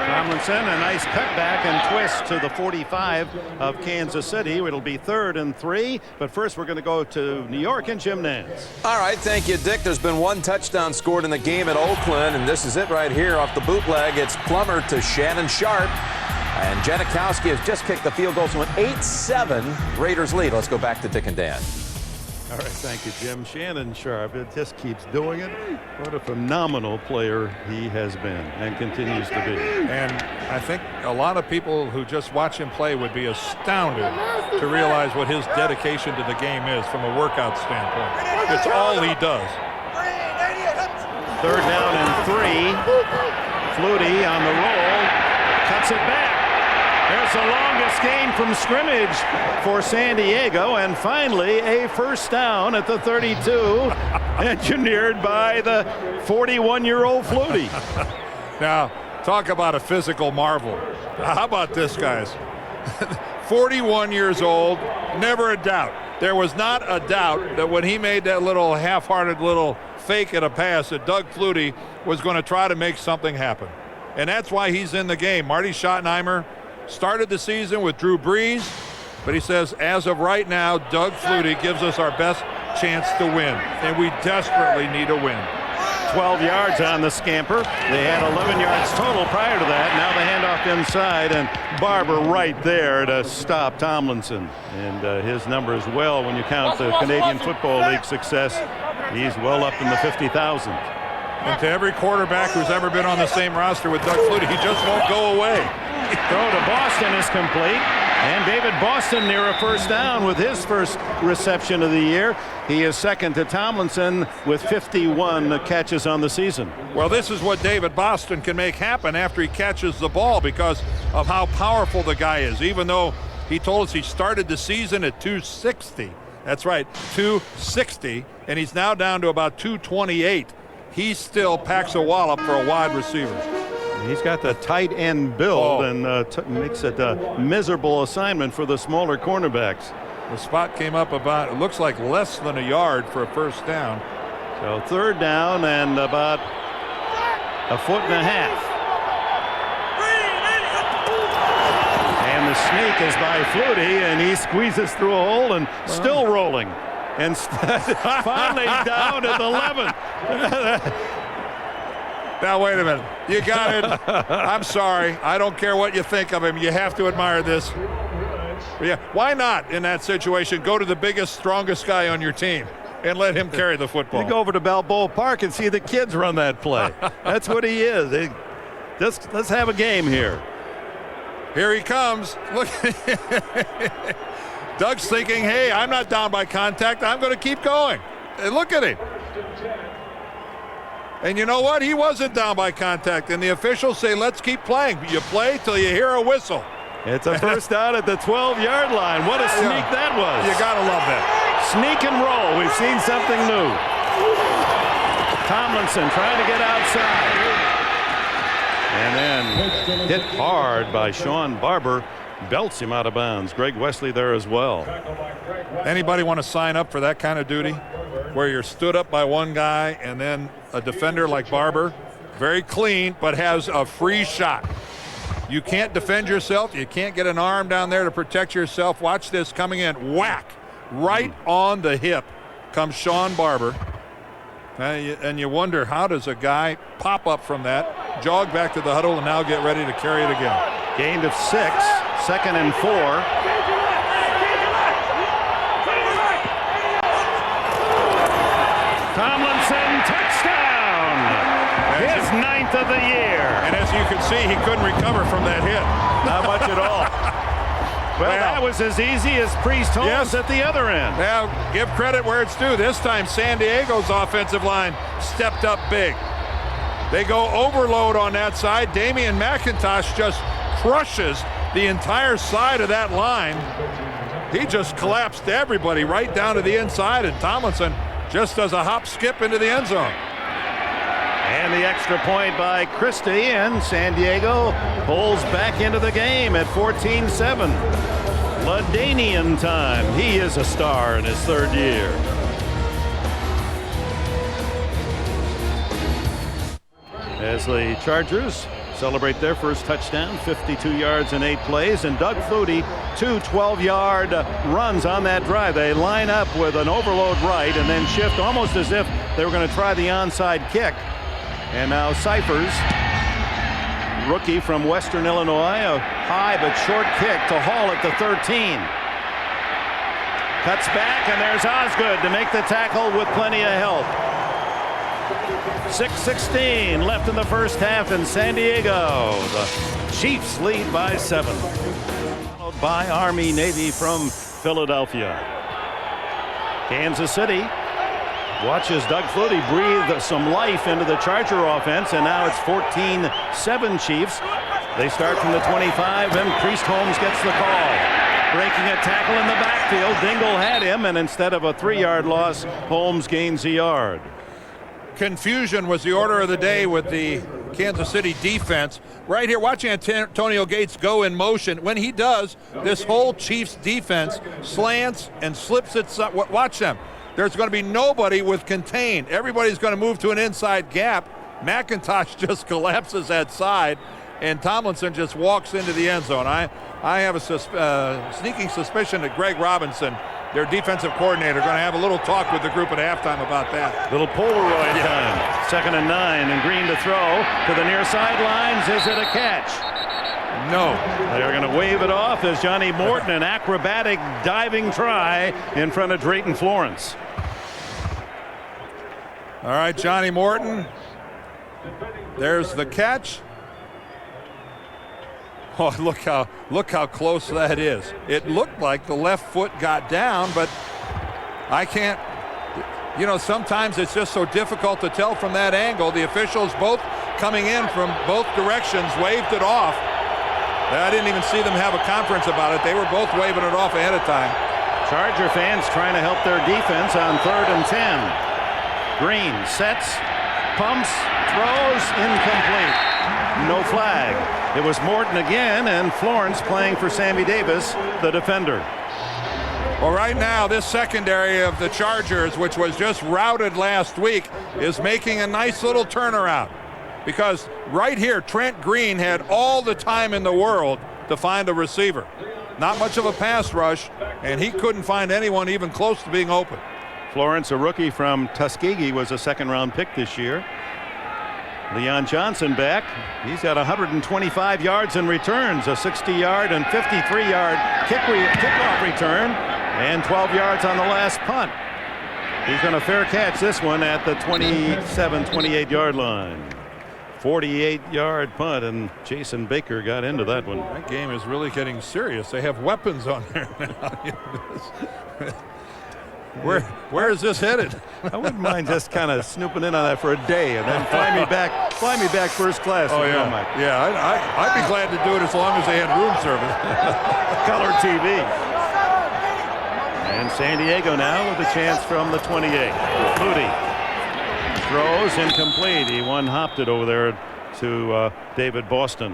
S1: Tomlinson, a nice cutback and twist to the 45 of Kansas City. It'll be 3rd and 3, but first we're going to go to New York and Jim Nantz.
S5: All right, thank you, Dick. There's been 1 touchdown scored in the game at Oakland, and this is it right here off the bootleg. It's Plummer to Shannon Sharp, and Janikowski has just kicked the field goal, so an 8-7 Raiders lead. Let's go back to Dick and Dan.
S1: All right, thank you, Jim. Shannon Sharp, it just keeps doing it. What a phenomenal player he has been and continues to be.
S3: And I think a lot of people who just watch him play would be astounded to realize what his dedication to the game is from a workout standpoint. It's all he does.
S1: 3rd down and 3. Flutie on the roll, cuts it back. There's the longest gain from scrimmage for San Diego, and finally a first down at the 32, engineered by the 41-year-old Flutie.
S3: Now, talk about a physical marvel. How about this, guys? 41 years old, never a doubt. There was not a doubt that when he made that little half-hearted little fake at a pass that Doug Flutie was going to try to make something happen. And that's why he's in the game. Marty Schottenheimer started the season with Drew Brees, but he says, as of right now, Doug Flutie gives us our best chance to win, and we desperately need a win.
S1: 12 yards on the scamper. They had 11 yards total prior to that. Now the handoff inside, and Barber right there to stop Tomlinson. And his number as well, when you count the Canadian Football League success, he's well up in the 50,000.
S3: And to every quarterback who's ever been on the same roster with Doug Flutie, he just won't go away.
S1: Throw to Boston is complete, and David Boston near a first down with his first reception of the year. He is second to Tomlinson with 51 catches on the season.
S3: Well, this is what David Boston can make happen after he catches the ball because of how powerful the guy is. Even though he told us he started the season at 260. That's right, 260, and he's now down to about 228. He still packs a wallop for a wide receiver.
S1: He's got the tight end build and makes it a miserable assignment for the smaller cornerbacks.
S3: The spot came up about, it looks like less than a yard for a first down.
S1: So 3rd down and about a foot and a half. And the sneak is by Flutie, and he squeezes through a hole and still rolling. And finally down at the 11.
S3: Now, wait a minute. You got it. I'm sorry. I don't care what you think of him. You have to admire this. Yeah. Why not, in that situation, go to the biggest, strongest guy on your team and let him carry the football?
S1: You go over to Balboa Park and see the kids run that play. That's what he is. Let's have a game here.
S3: Here he comes. Look. Doug's thinking, hey, I'm not down by contact. I'm going to keep going. And look at him. And you know what? He wasn't down by contact. And the officials say, let's keep playing. You play till you hear a whistle.
S1: It's a first down at the 12-yard line. What a sneak that was.
S3: You got to love that.
S1: Sneak and roll. We've seen something new. Tomlinson trying to get outside. And then hit hard by Sean Barber. Belts him out of bounds. Greg Wesley there as well.
S3: Anybody want to sign up for that kind of duty where you're stood up by one guy and then a defender like Barber, very clean, but has a free shot? You can't defend yourself. You can't get an arm down there to protect yourself. Watch this coming in. Whack. Right on the hip comes Sean Barber. And you wonder, how does a guy pop up from that, jog back to the huddle, and now get ready to carry it again?
S1: Gained of 6, 2nd and 4. Tomlinson, touchdown! His 9th of the year.
S3: And as you can see, he couldn't recover from that hit.
S1: Not much at all. Well, that was as easy as Priest Holmes at the other end.
S3: Now, give credit where it's due. This time, San Diego's offensive line stepped up big. They go overload on that side. Damian McIntosh just crushes the entire side of that line. He just collapsed everybody right down to the inside, and Tomlinson just does a hop skip into the end zone.
S1: And the extra point by Christie, and San Diego pulls back into the game at 14-7. LaDainian time. He is a star in his 3rd year. As the Chargers celebrate their first touchdown, 52 yards in 8 plays, and Doug Flutie, 2 12-yard runs on that drive. They line up with an overload right and then shift almost as if they were going to try the onside kick. And now Cyphers, rookie from Western Illinois, a high but short kick to Hall at the 13. Cuts back, and there's Osgood to make the tackle with plenty of help. 6:16 left in the first half in San Diego. The Chiefs lead by 7. Followed by Army Navy from Philadelphia. Kansas City watches Doug Flutie breathe some life into the Charger offense, and now it's 14-7 Chiefs. They start from the 25, and Priest Holmes gets the call. Breaking a tackle in the backfield. Dingle had him, and instead of a 3-yard loss, Holmes gains a yard.
S3: Confusion was the order of the day with the Kansas City defense. Right here, watching Antonio Gates go in motion. When he does, this whole Chiefs defense slants and slips it. Watch them. There's going to be nobody with contain. Everybody's going to move to an inside gap. McIntosh just collapses that side, and Tomlinson just walks into the end zone. I have a sneaking suspicion that Greg Robinson, their defensive coordinator, going to have a little talk with the group at halftime about that.
S1: Little Polaroid time. 2nd and 9, and Green to throw to the near sidelines. Is it a catch?
S3: No.
S1: They're going to wave it off as Johnny Morton, an acrobatic diving try in front of Drayton Florence.
S3: All right, Johnny Morton. There's the catch. Oh, look how close that is. It looked like the left foot got down, but I can't. You know, sometimes it's just so difficult to tell from that angle. The officials both coming in from both directions waved it off. I didn't even see them have a conference about it. They were both waving it off ahead of time.
S1: Charger fans trying to help their defense on 3rd and 10. Green sets, pumps, throws, incomplete. No flag. It was Morton again, and Florence playing for Sammy Davis, the defender.
S3: Well, right now, this secondary of the Chargers, which was just routed last week, is making a nice little turnaround. Because right here, Trent Green had all the time in the world to find a receiver. Not much of a pass rush, and he couldn't find anyone even close to being open.
S1: Florence, a rookie from Tuskegee, was a 2nd-round pick this year. Leon Johnson back. He's got 125 yards in returns, a 60-yard and 53-yard kickoff return, and 12 yards on the last punt. He's going to fair catch this one at the 28-yard line. 48-yard punt, and Jason Baker got into that one.
S3: That game is really getting serious. They have weapons on there now. Where is this headed?
S1: I wouldn't mind just kind of snooping in on that for a day and then fly me back first class.
S3: Oh yeah, I'd be glad to do it as long as they had room service.
S1: Color TV. And San Diego now with a chance from the 28. Flutie throws incomplete. He one-hopped it over there to David Boston.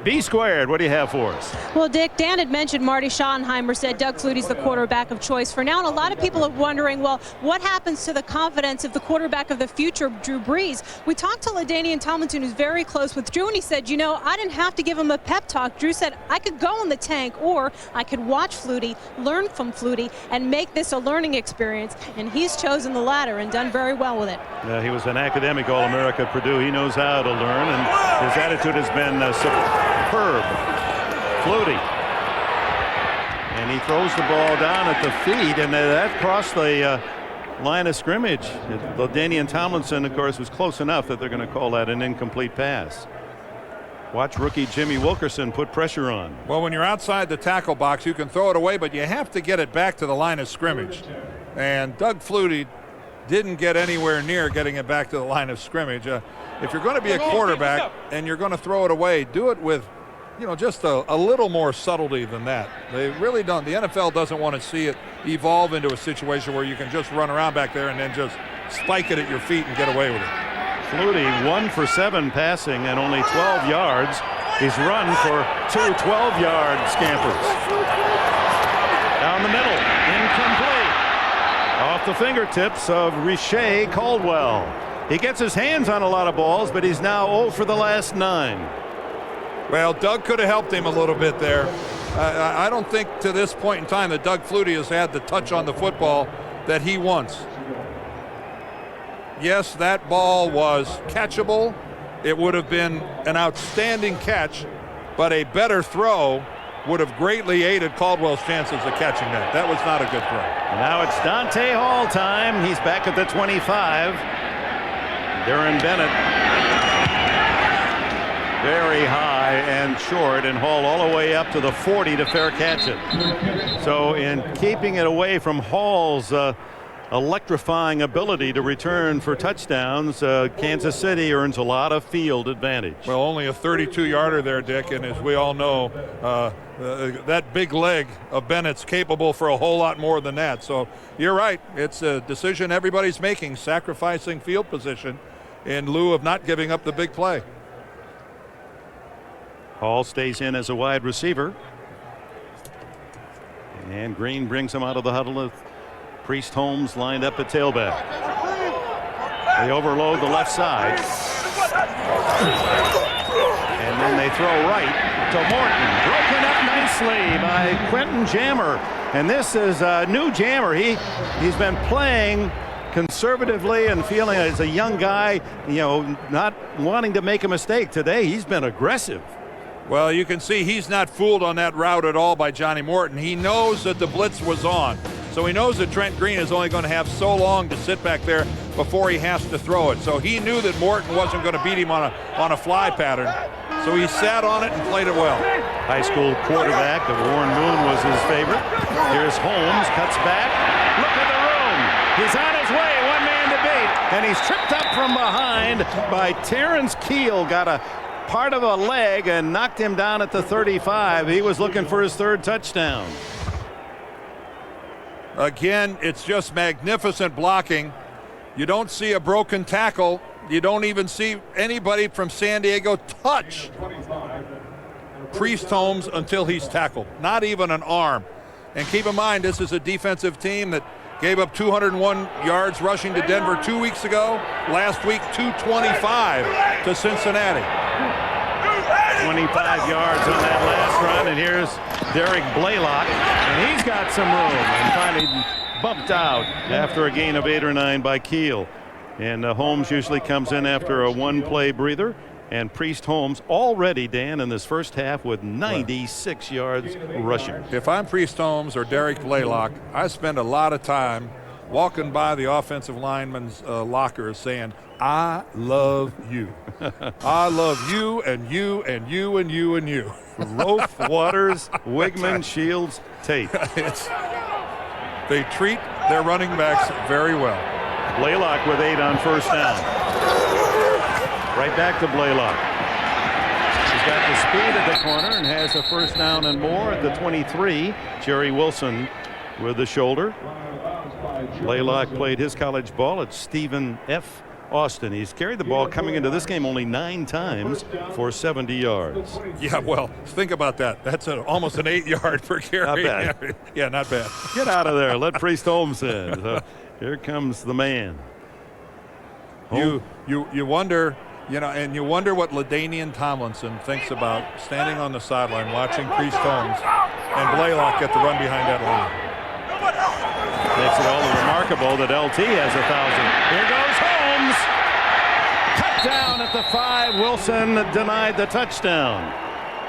S1: B squared, what do you have for us?
S4: Well, Dick, Dan had mentioned Marty Schottenheimer said Doug Flutie's the quarterback of choice for now, and a lot of people are wondering, well, what happens to the confidence of the quarterback of the future, Drew Brees? We talked to LaDainian Tomlinson, who's very close with Drew, and he said, you know, I didn't have to give him a pep talk. Drew said, I could go in the tank, or I could watch Flutie, learn from Flutie, and make this a learning experience, and he's chosen the latter and done very well with it.
S1: He was an academic All-America at Purdue. He knows how to learn, and his attitude has been superb. Flutie. And he throws the ball down at the feet, and that crossed the line of scrimmage. LaDainian Tomlinson, of course, was close enough that they're going to call that an incomplete pass. Watch rookie Jimmy Wilkerson put pressure on.
S3: Well, when you're outside the tackle box, you can throw it away, but you have to get it back to the line of scrimmage. And Doug Flutie didn't get anywhere near getting it back to the line of scrimmage. If you're going to be a quarterback and you're going to throw it away, do it with, you know, just a little more subtlety than that. They really don't. The NFL doesn't want to see it evolve into a situation where you can just run around back there and then just spike it at your feet and get away with it.
S1: Flutie 1 for 7 passing and only 12 yards. He's run for 2 12-yard scampers. Down the middle, incomplete. Off the fingertips of Riche Caldwell. He gets his hands on a lot of balls, but he's now 0 for the last 9.
S3: Well, Doug could have helped him a little bit there. I don't think to this point in time that Doug Flutie has had the touch on the football that he wants. Yes, that ball was catchable. It would have been an outstanding catch, but a better throw would have greatly aided Caldwell's chances of catching that. That was not a good throw.
S1: Now it's Dante Hall time. He's back at the 25. Darren Bennett very high and short, and Hall all the way up to the 40 to fair catch it. So in keeping it away from Hall's electrifying ability to return for touchdowns, Kansas City earns a lot of field advantage.
S3: Well, only a 32-yarder there, Dick, and as we all know, that big leg of Bennett's capable for a whole lot more than that. So you're right. It's a decision everybody's making, sacrificing field position in lieu of not giving up the big play.
S1: Hall stays in as a wide receiver. And Green brings him out of the huddle with Priest Holmes lined up at tailback. They overload the left side. And then they throw right to Morton. Broken up nicely by Quentin Jammer. And this is a new Jammer. He's been playing conservatively and feeling as a young guy, you know, not wanting to make a mistake. Today he's been aggressive.
S3: Well, you can see he's not fooled on that route at all by Johnny Morton. He knows that the blitz was on. So he knows that Trent Green is only going to have so long to sit back there before he has to throw it. So he knew that Morton wasn't going to beat him on a fly pattern. So he sat on it and played it well.
S1: High school quarterback of Warren Moon was his favorite. Here's Holmes, cuts back. Look at the room. He's on his way, one man to beat. And he's tripped up from behind by Terrence Keel. Got a part of a leg and knocked him down at the 35. He was looking for his 3rd touchdown.
S3: Again, it's just magnificent blocking. You don't see a broken tackle. You don't even see anybody from San Diego touch Priest Holmes until he's tackled. Not even an arm. And keep in mind, this is a defensive team that gave up 201 yards rushing to Denver 2 weeks ago. Last week, 225 to Cincinnati.
S1: 25 yards on that last run, and here's Derek Blaylock, and he's got some room and finally bumped out after a gain of 8 or 9 by Keel. And Holmes usually comes in after a one-play breather. And Priest Holmes already, Dan, in this first half with 96 yards rushing.
S3: If I'm Priest Holmes or Derek Blaylock, I spend a lot of time walking by the offensive lineman's lockers saying, I love you. I love you and you and you and you and you.
S1: Rofe, Waters, Wigman, Shields, Tate.
S3: They treat their running backs very well.
S1: Blaylock with 8 on first down. Right back to Blaylock. He's got the speed at the corner and has a first down and more at the 23. Jerry Wilson with the shoulder. Blaylock played his college ball at Stephen F. Austin. He's carried the ball coming into this game only 9 times for 70 yards.
S3: Yeah, well, think about that. That's almost an 8-yard per carry.
S1: Not bad.
S3: Yeah, not bad.
S1: Get out of there. Let Priest Holmes in. So here comes the man.
S3: You wonder, and you wonder what LaDainian Tomlinson thinks about standing on the sideline watching Priest Holmes and Blaylock get the run behind that line.
S1: Makes it all remarkable that LT has 1,000. Here goes Holmes. Cut down at the 5. Wilson denied the touchdown.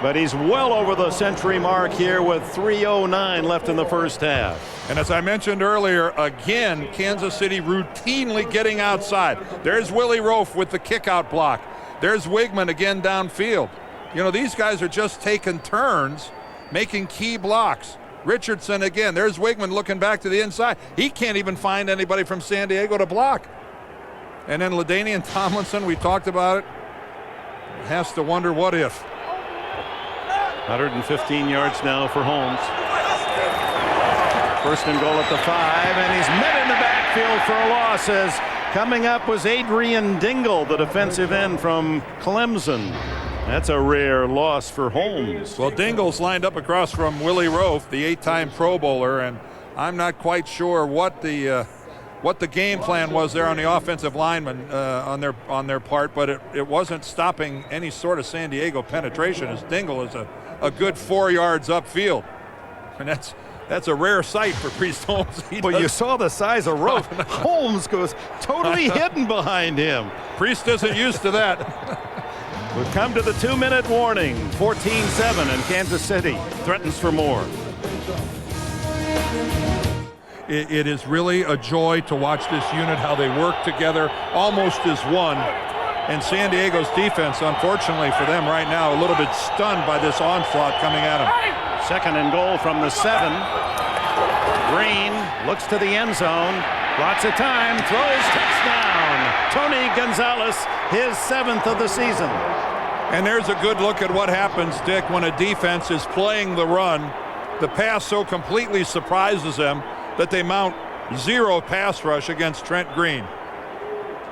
S1: But he's well over the century mark here with 3:09 left in the first half.
S3: And as I mentioned earlier, again, Kansas City routinely getting outside. There's Willie Rofe with the kickout block. There's Wigman again downfield. These guys are just taking turns making key blocks. Richardson again. There's Wigman looking back to the inside. He can't even find anybody from San Diego to block. And then LaDainian Tomlinson, we talked about it, has to wonder what if.
S1: 115 yards now for Holmes. First and goal at the 5, and he's met in the backfield for a loss. As coming up was Adrian Dingle, the defensive end from Clemson. That's a rare loss for Holmes.
S3: Well, Dingle's lined up across from Willie Rofe, the 8-time Pro Bowler, and I'm not quite sure what the game plan was there on the offensive lineman on their part, but it wasn't stopping any sort of San Diego penetration, as Dingle is a good 4 yards upfield, and that's a rare sight for Priest Holmes.
S1: Well, you saw the size of Rofe. Holmes goes totally hidden behind him.
S3: Priest isn't used to that.
S1: We've come to the 2-minute warning. 14-7, and Kansas City threatens for more.
S3: It is really a joy to watch this unit, how they work together almost as one. And San Diego's defense, unfortunately for them right now, a little bit stunned by this onslaught coming at them.
S1: Second and goal from the 7. Green looks to the end zone. Lots of time. Throws. Touchdown. Tony Gonzalez, his 7th of the season.
S3: And there's a good look at what happens, Dick, when a defense is playing the run. The pass so completely surprises them that they mount 0 pass rush against Trent Green.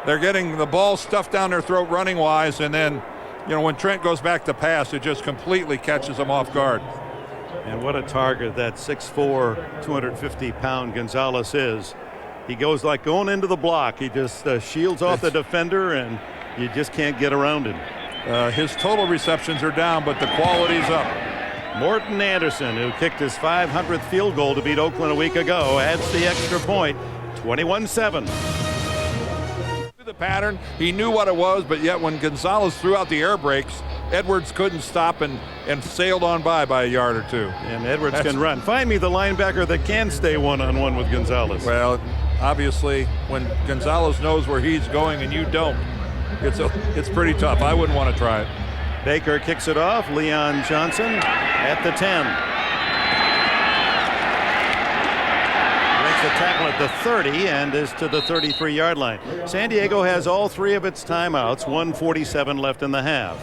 S3: They're getting the ball stuffed down their throat running wise, and then, when Trent goes back to pass, it just completely catches them off guard.
S1: And what a target that 6'4", 250-pound Gonzalez is. He goes like going into the block. He just shields off the defender, and you just can't get around him.
S3: His total receptions are down, but the quality's up.
S1: Morton Anderson, who kicked his 500th field goal to beat Oakland a week ago, adds the extra point. 21-7.
S3: The pattern, he knew what it was, but yet when Gonzalez threw out the air brakes, Edwards couldn't stop and sailed on by a yard or 2.
S1: And Edwards can run. Find me the linebacker that can stay one-on-one with Gonzalez.
S3: Well, obviously, when Gonzalez knows where he's going and you don't, it's pretty tough. I wouldn't want to try it.
S1: Baker kicks it off. Leon Johnson at the 10. Breaks the tackle at the 30 and is to the 33-yard line. San Diego has all 3 of its timeouts. 1:47 left in the half.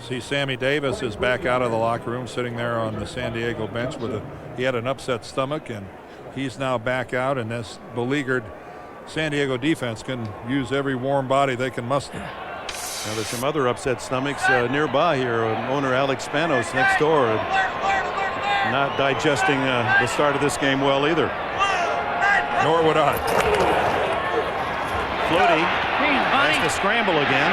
S3: See, Sammy Davis is back out of the locker room, sitting there on the San Diego bench he had an upset stomach, and he's now back out, and this beleaguered San Diego defense can use every warm body they can muster.
S1: Now there's some other upset stomachs nearby here. Owner Alex Spanos next door, not digesting the start of this game well either.
S3: Nor would I.
S1: Flutie has to scramble again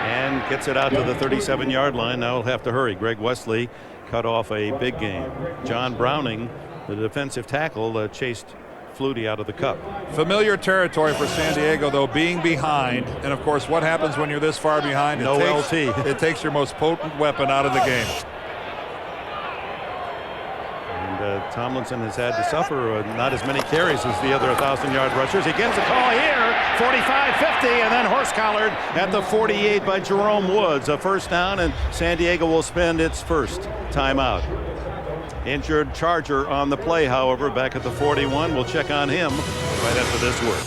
S1: and gets it out to the 37-yard line. Now he'll have to hurry. Greg Wesley cut off a big game. John Browning, the defensive tackle, chased Flutie out of the cup.
S3: Familiar territory for San Diego, though, being behind. And, of course, what happens when you're this far behind?
S1: No LT.
S3: It takes your most potent weapon out of the game.
S1: And Tomlinson has had to suffer not as many carries as the other 1,000-yard rushers. He gets a call here, 45-50, and then horse-collared at the 48 by Jerome Woods. A first down, and San Diego will spend its first timeout. Injured Charger on the play, however, back at the 41. We'll check on him right after this word.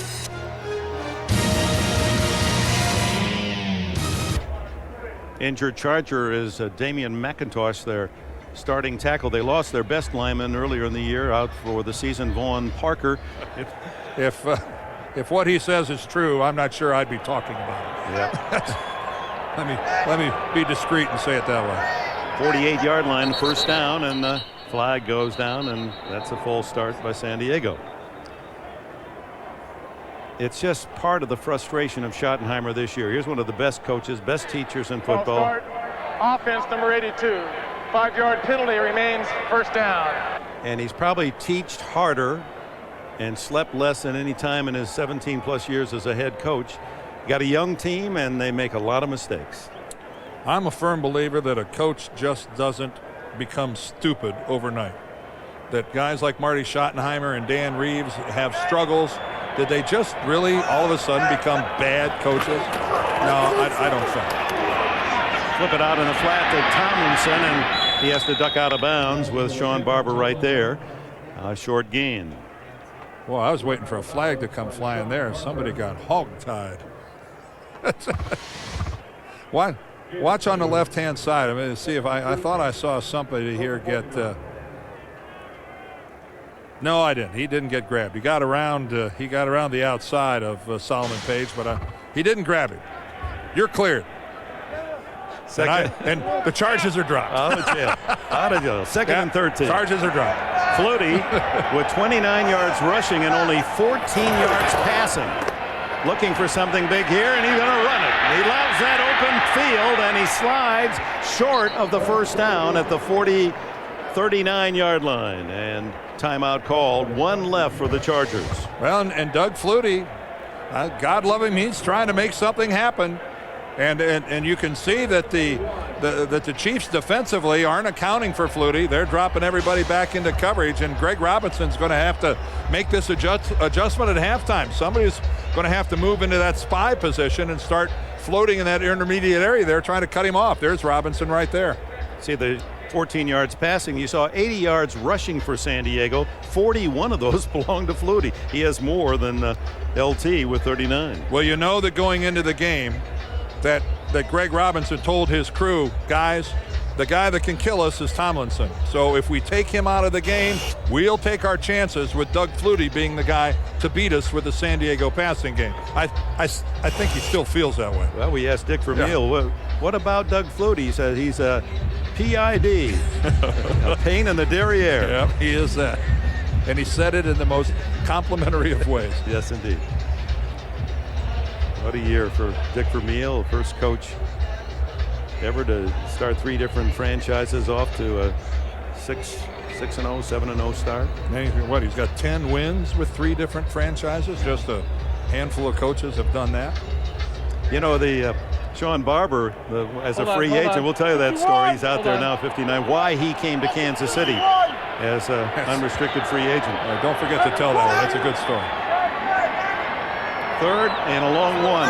S1: Injured Charger is Damian McIntosh, their starting tackle. They lost their best lineman earlier in the year, out for the season, Vaughn Parker.
S3: If what he says is true, I'm not sure I'd be talking about it.
S1: Yeah.
S3: let me be discreet and say it that way.
S1: 48-yard line, first down, and the flag goes down, and that's a full start by San Diego. It's just part of the frustration of Schottenheimer this year. Here's one of the best coaches, best teachers in football.
S2: Start. Offense number 82. 5-yard penalty, remains first down.
S1: And he's probably teached harder and slept less than any time in his 17-plus years as a head coach. Got a young team, and they make a lot of mistakes.
S3: I'm a firm believer that a coach just doesn't become stupid overnight. That guys like Marty Schottenheimer and Dan Reeves have struggles. Did they just really all of a sudden become bad coaches? No, I don't think.
S1: Flip it out in the flat to Tomlinson, and he has to duck out of bounds with Sean Barber right there. Short gain.
S3: Well, I was waiting for a flag to come flying there. Somebody got hog-tied. What? Watch on the left-hand side. I mean, see if I thought I saw somebody here get. No, I didn't. He didn't get grabbed. He got around. He got around the outside of Solomon Page, but he didn't grab him. You're cleared. And the charges are dropped.
S1: Out of jail. Out of jail. Second and 13.
S3: Charges are dropped.
S1: Flutie with 29 yards rushing and only 14 yards passing. Looking for something big here, and he's going to run it. He loves that open field, and he slides short of the first down at the 39-yard line. And timeout called. One left for the Chargers.
S3: Well, and Doug Flutie, God love him, he's trying to make something happen. And you can see that the Chiefs defensively aren't accounting for Flutie. They're dropping everybody back into coverage, and Greg Robinson's going to have to make this adjustment at halftime. Somebody's going to have to move into that spy position and start floating in that intermediate area there, trying to cut him off. There's Robinson right there.
S1: See the 14 yards passing. You saw 80 yards rushing for San Diego. 41 of those belong to Flutie. He has more than LT with 39.
S3: Well, you know that going into the game, that Greg Robinson told his crew, guys, the guy that can kill us is Tomlinson. So if we take him out of the game, we'll take our chances with Doug Flutie being the guy to beat us with the San Diego passing game. I think he still feels that way.
S1: Well, we asked Dick Vermeil, what about Doug Flutie? He said he's a PID, a pain in the derriere.
S3: Yeah, he is that. And he said it in the most complimentary of ways.
S1: Yes, indeed. What a year for Dick Vermeil, first coach ever to start 3 different franchises off to a 6-0, 7-0 start.
S3: What, he's got 10 wins with 3 different franchises? Just a handful of coaches have done that.
S1: You know, the Sean Barber, as a free agent, we'll tell you that story. He's out there now, 59. Why he came to Kansas City as an unrestricted free agent.
S3: Don't forget to tell that one. That's a good story.
S1: Third and a long one.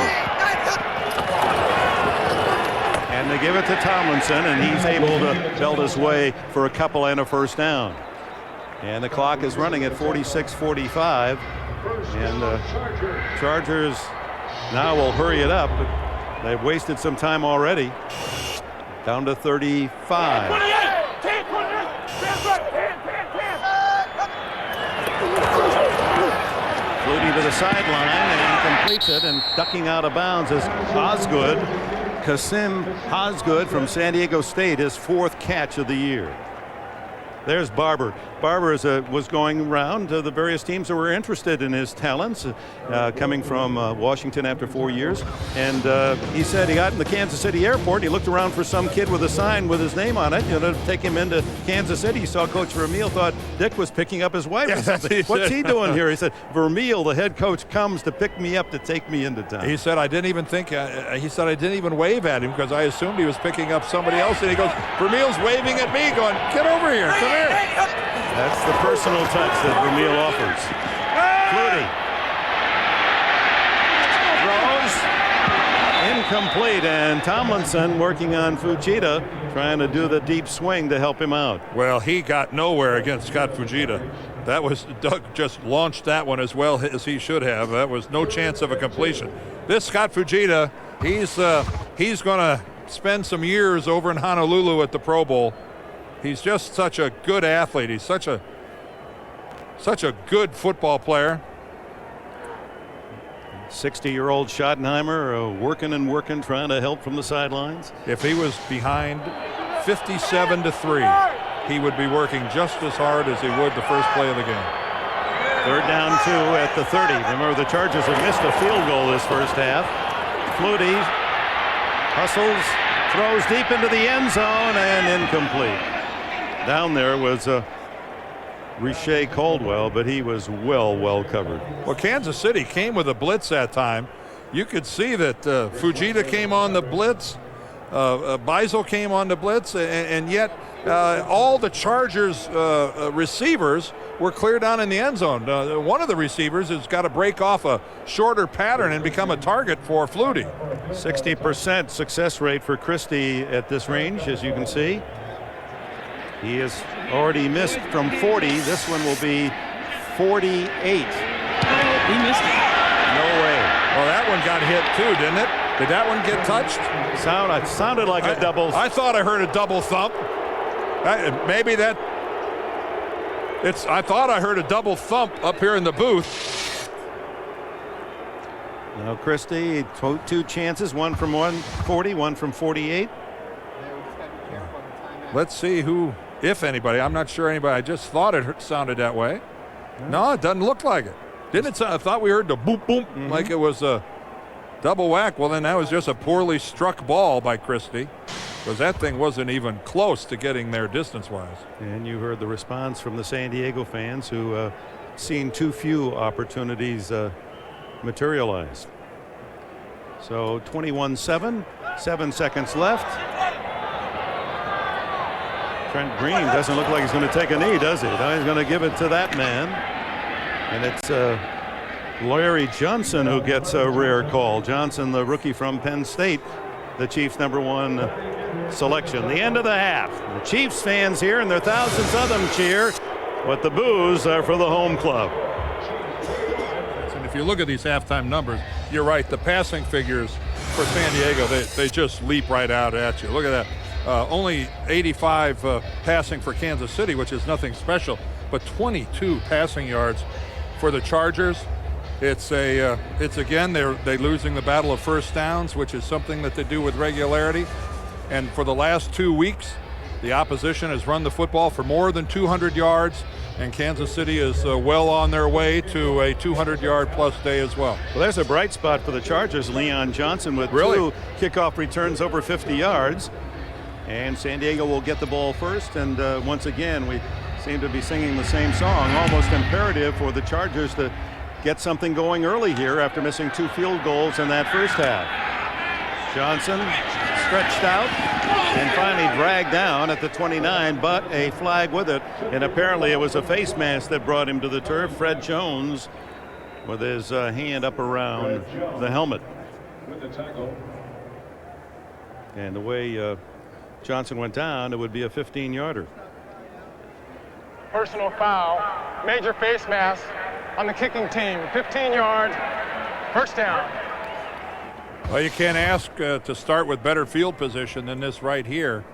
S1: And they give it to Tomlinson, and he's able to belt his way for a couple and a first down. And the clock is running at 46:45. And the Chargers now will hurry it up, but they've wasted some time already. Down to 35. Flutie to the sideline and completes it, and ducking out of bounds is Osgood. Kasim Osgood from San Diego State, his 4th catch of the year. There's Barber. Barber was going around to the various teams that were interested in his talents, coming from Washington after 4 years. And he said he got in the Kansas City airport. He looked around for some kid with a sign with his name on it, to take him into Kansas City. He saw Coach Vermeil, thought Dick was picking up his wife or something. What's he doing here? He said, Vermeil, the head coach, comes to pick me up to take me into town.
S3: He said, I didn't even wave at him because I assumed he was picking up somebody else. And he goes, Vermeil's waving at me, going, get over here, come here.
S1: That's the personal touch that Vermeil offers. Flutie throws, incomplete, and Tomlinson working on Fujita, trying to do the deep swing to help him out.
S3: Well, he got nowhere against Scott Fujita. That was, Doug just launched that one as well as he should have. That was no chance of a completion. This Scott Fujita, he's going to spend some years over in Honolulu at the Pro Bowl. He's just such a good athlete. He's such a good football player.
S1: 60-year-old Schottenheimer working and working, trying to help from the sidelines.
S3: If he was behind 57-3, he would be working just as hard as he would the first play of the game.
S1: 3rd down 2 at the 30. Remember, the Chargers have missed a field goal this first half. Flutie hustles, throws deep into the end zone, and incomplete. Down there was Riche Caldwell, but he was well covered.
S3: Well, Kansas City came with a blitz that time. You could see that Fujita came on the blitz, Beisel came on the blitz, and yet all the Chargers receivers were clear down in the end zone. One of the receivers has got to break off a shorter pattern and become a target for Flutie.
S1: 60% success rate for Christie at this range, as you can see. He has already missed from 40. This one will be 48.
S6: He missed it.
S1: No way.
S3: Well, that one got hit too, didn't it? Did that one get touched?
S1: It sounded like a double.
S3: I thought I heard a double thump. I thought I heard a double thump up here in the booth.
S1: Now Christie, 2 chances, one from 140, one from 48.
S3: Let's see who, if anybody. I'm not sure anybody. I just thought it sounded that way. No, it doesn't look like it. Didn't it? I thought we heard the boop boop like it was a double whack. Well, then that was just a poorly struck ball by Christie, because that thing wasn't even close to getting there distance-wise.
S1: And you heard the response from the San Diego fans who seen too few opportunities materialize. So 21-7, 7 seconds left. Trent Green doesn't look like he's going to take a knee, does he? No, he's going to give it to that man. And it's Larry Johnson who gets a rare call. Johnson, the rookie from Penn State, the Chiefs' #1 selection. The end of the half. The Chiefs fans here, and there are thousands of them, cheer, but the boos are for the home club.
S3: And if you look at these halftime numbers, you're right. The passing figures for San Diego, they just leap right out at you. Look at that. Only 85 passing for Kansas City, which is nothing special, but 22 passing yards for the Chargers. It's again, they're losing the battle of first downs, which is something that they do with regularity. And for the last 2 weeks, the opposition has run the football for more than 200 yards, and Kansas City is well on their way to a 200-yard plus day as well.
S1: Well, there's a bright spot for the Chargers. Leon Johnson with 2 kickoff returns over 50 yards. And San Diego will get the ball first. And once again, we seem to be singing the same song. Almost imperative for the Chargers to get something going early here after missing 2 field goals in that first half. Johnson stretched out and finally dragged down at the 29, but a flag with it. And apparently it was a face mask that brought him to the turf. Fred Jones with his hand up around the helmet. And the way Johnson went down, it would be a 15-yarder.
S2: Personal foul, major face mask on the kicking team. 15 yards, first down.
S3: Well, you can't ask to start with better field position than this right here.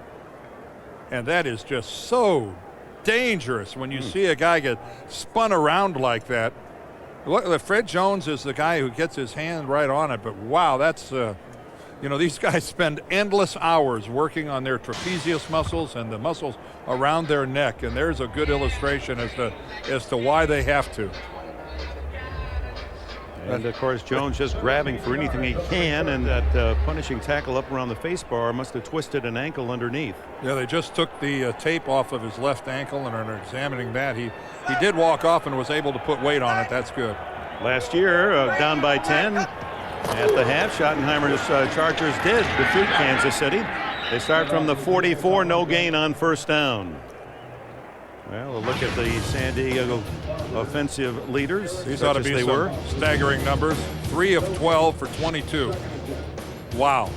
S3: And that is just so dangerous when you see a guy get spun around like that. Look, Fred Jones is the guy who gets his hand right on it, but wow, that's You know, these guys spend endless hours working on their trapezius muscles and the muscles around their neck, and there's a good illustration as to why they have to.
S1: And of course, Jones just grabbing for anything he can, and that punishing tackle up around the face bar must have twisted an ankle underneath.
S3: Yeah, they just took the tape off of his left ankle and are examining that. He did walk off and was able to put weight on it. That's good.
S1: Last year, down by 10 at the half, Schottenheimer's Chargers did defeat Kansas City. They start from the 44, no gain on first down. Well, a look at the San Diego offensive leaders.
S3: These ought to be some staggering numbers. 3 of 12 for 22. Wow.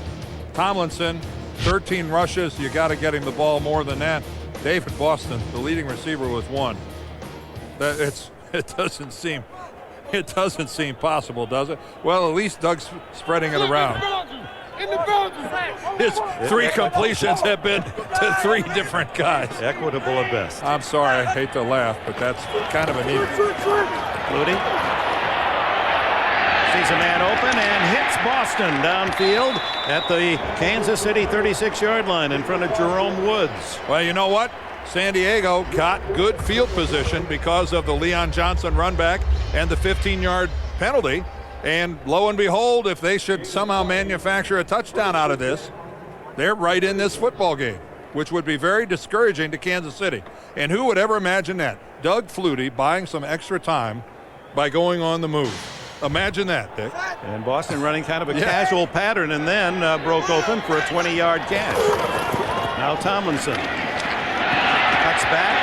S3: Tomlinson, 13 rushes. You got to get him the ball more than that. David Boston, the leading receiver, with 1. It doesn't seem possible, does it? Well, at least Doug's spreading it around. His 3 completions have been to 3 different guys.
S1: Equitable at best.
S3: I'm sorry, I hate to laugh, but that's kind of a neat.
S1: Flutie sees a man open and hits Boston downfield at the Kansas City 36-yard line in front of Jerome Woods.
S3: Well, you know what? San Diego got good field position because of the Leon Johnson run back and the 15-yard penalty. And lo and behold, if they should somehow manufacture a touchdown out of this, they're right in this football game, which would be very discouraging to Kansas City. And who would ever imagine that? Doug Flutie buying some extra time by going on the move. Imagine that, Dick.
S1: And Boston running kind of a casual pattern and then broke open for a 20-yard catch. Now Tomlinson cuts back,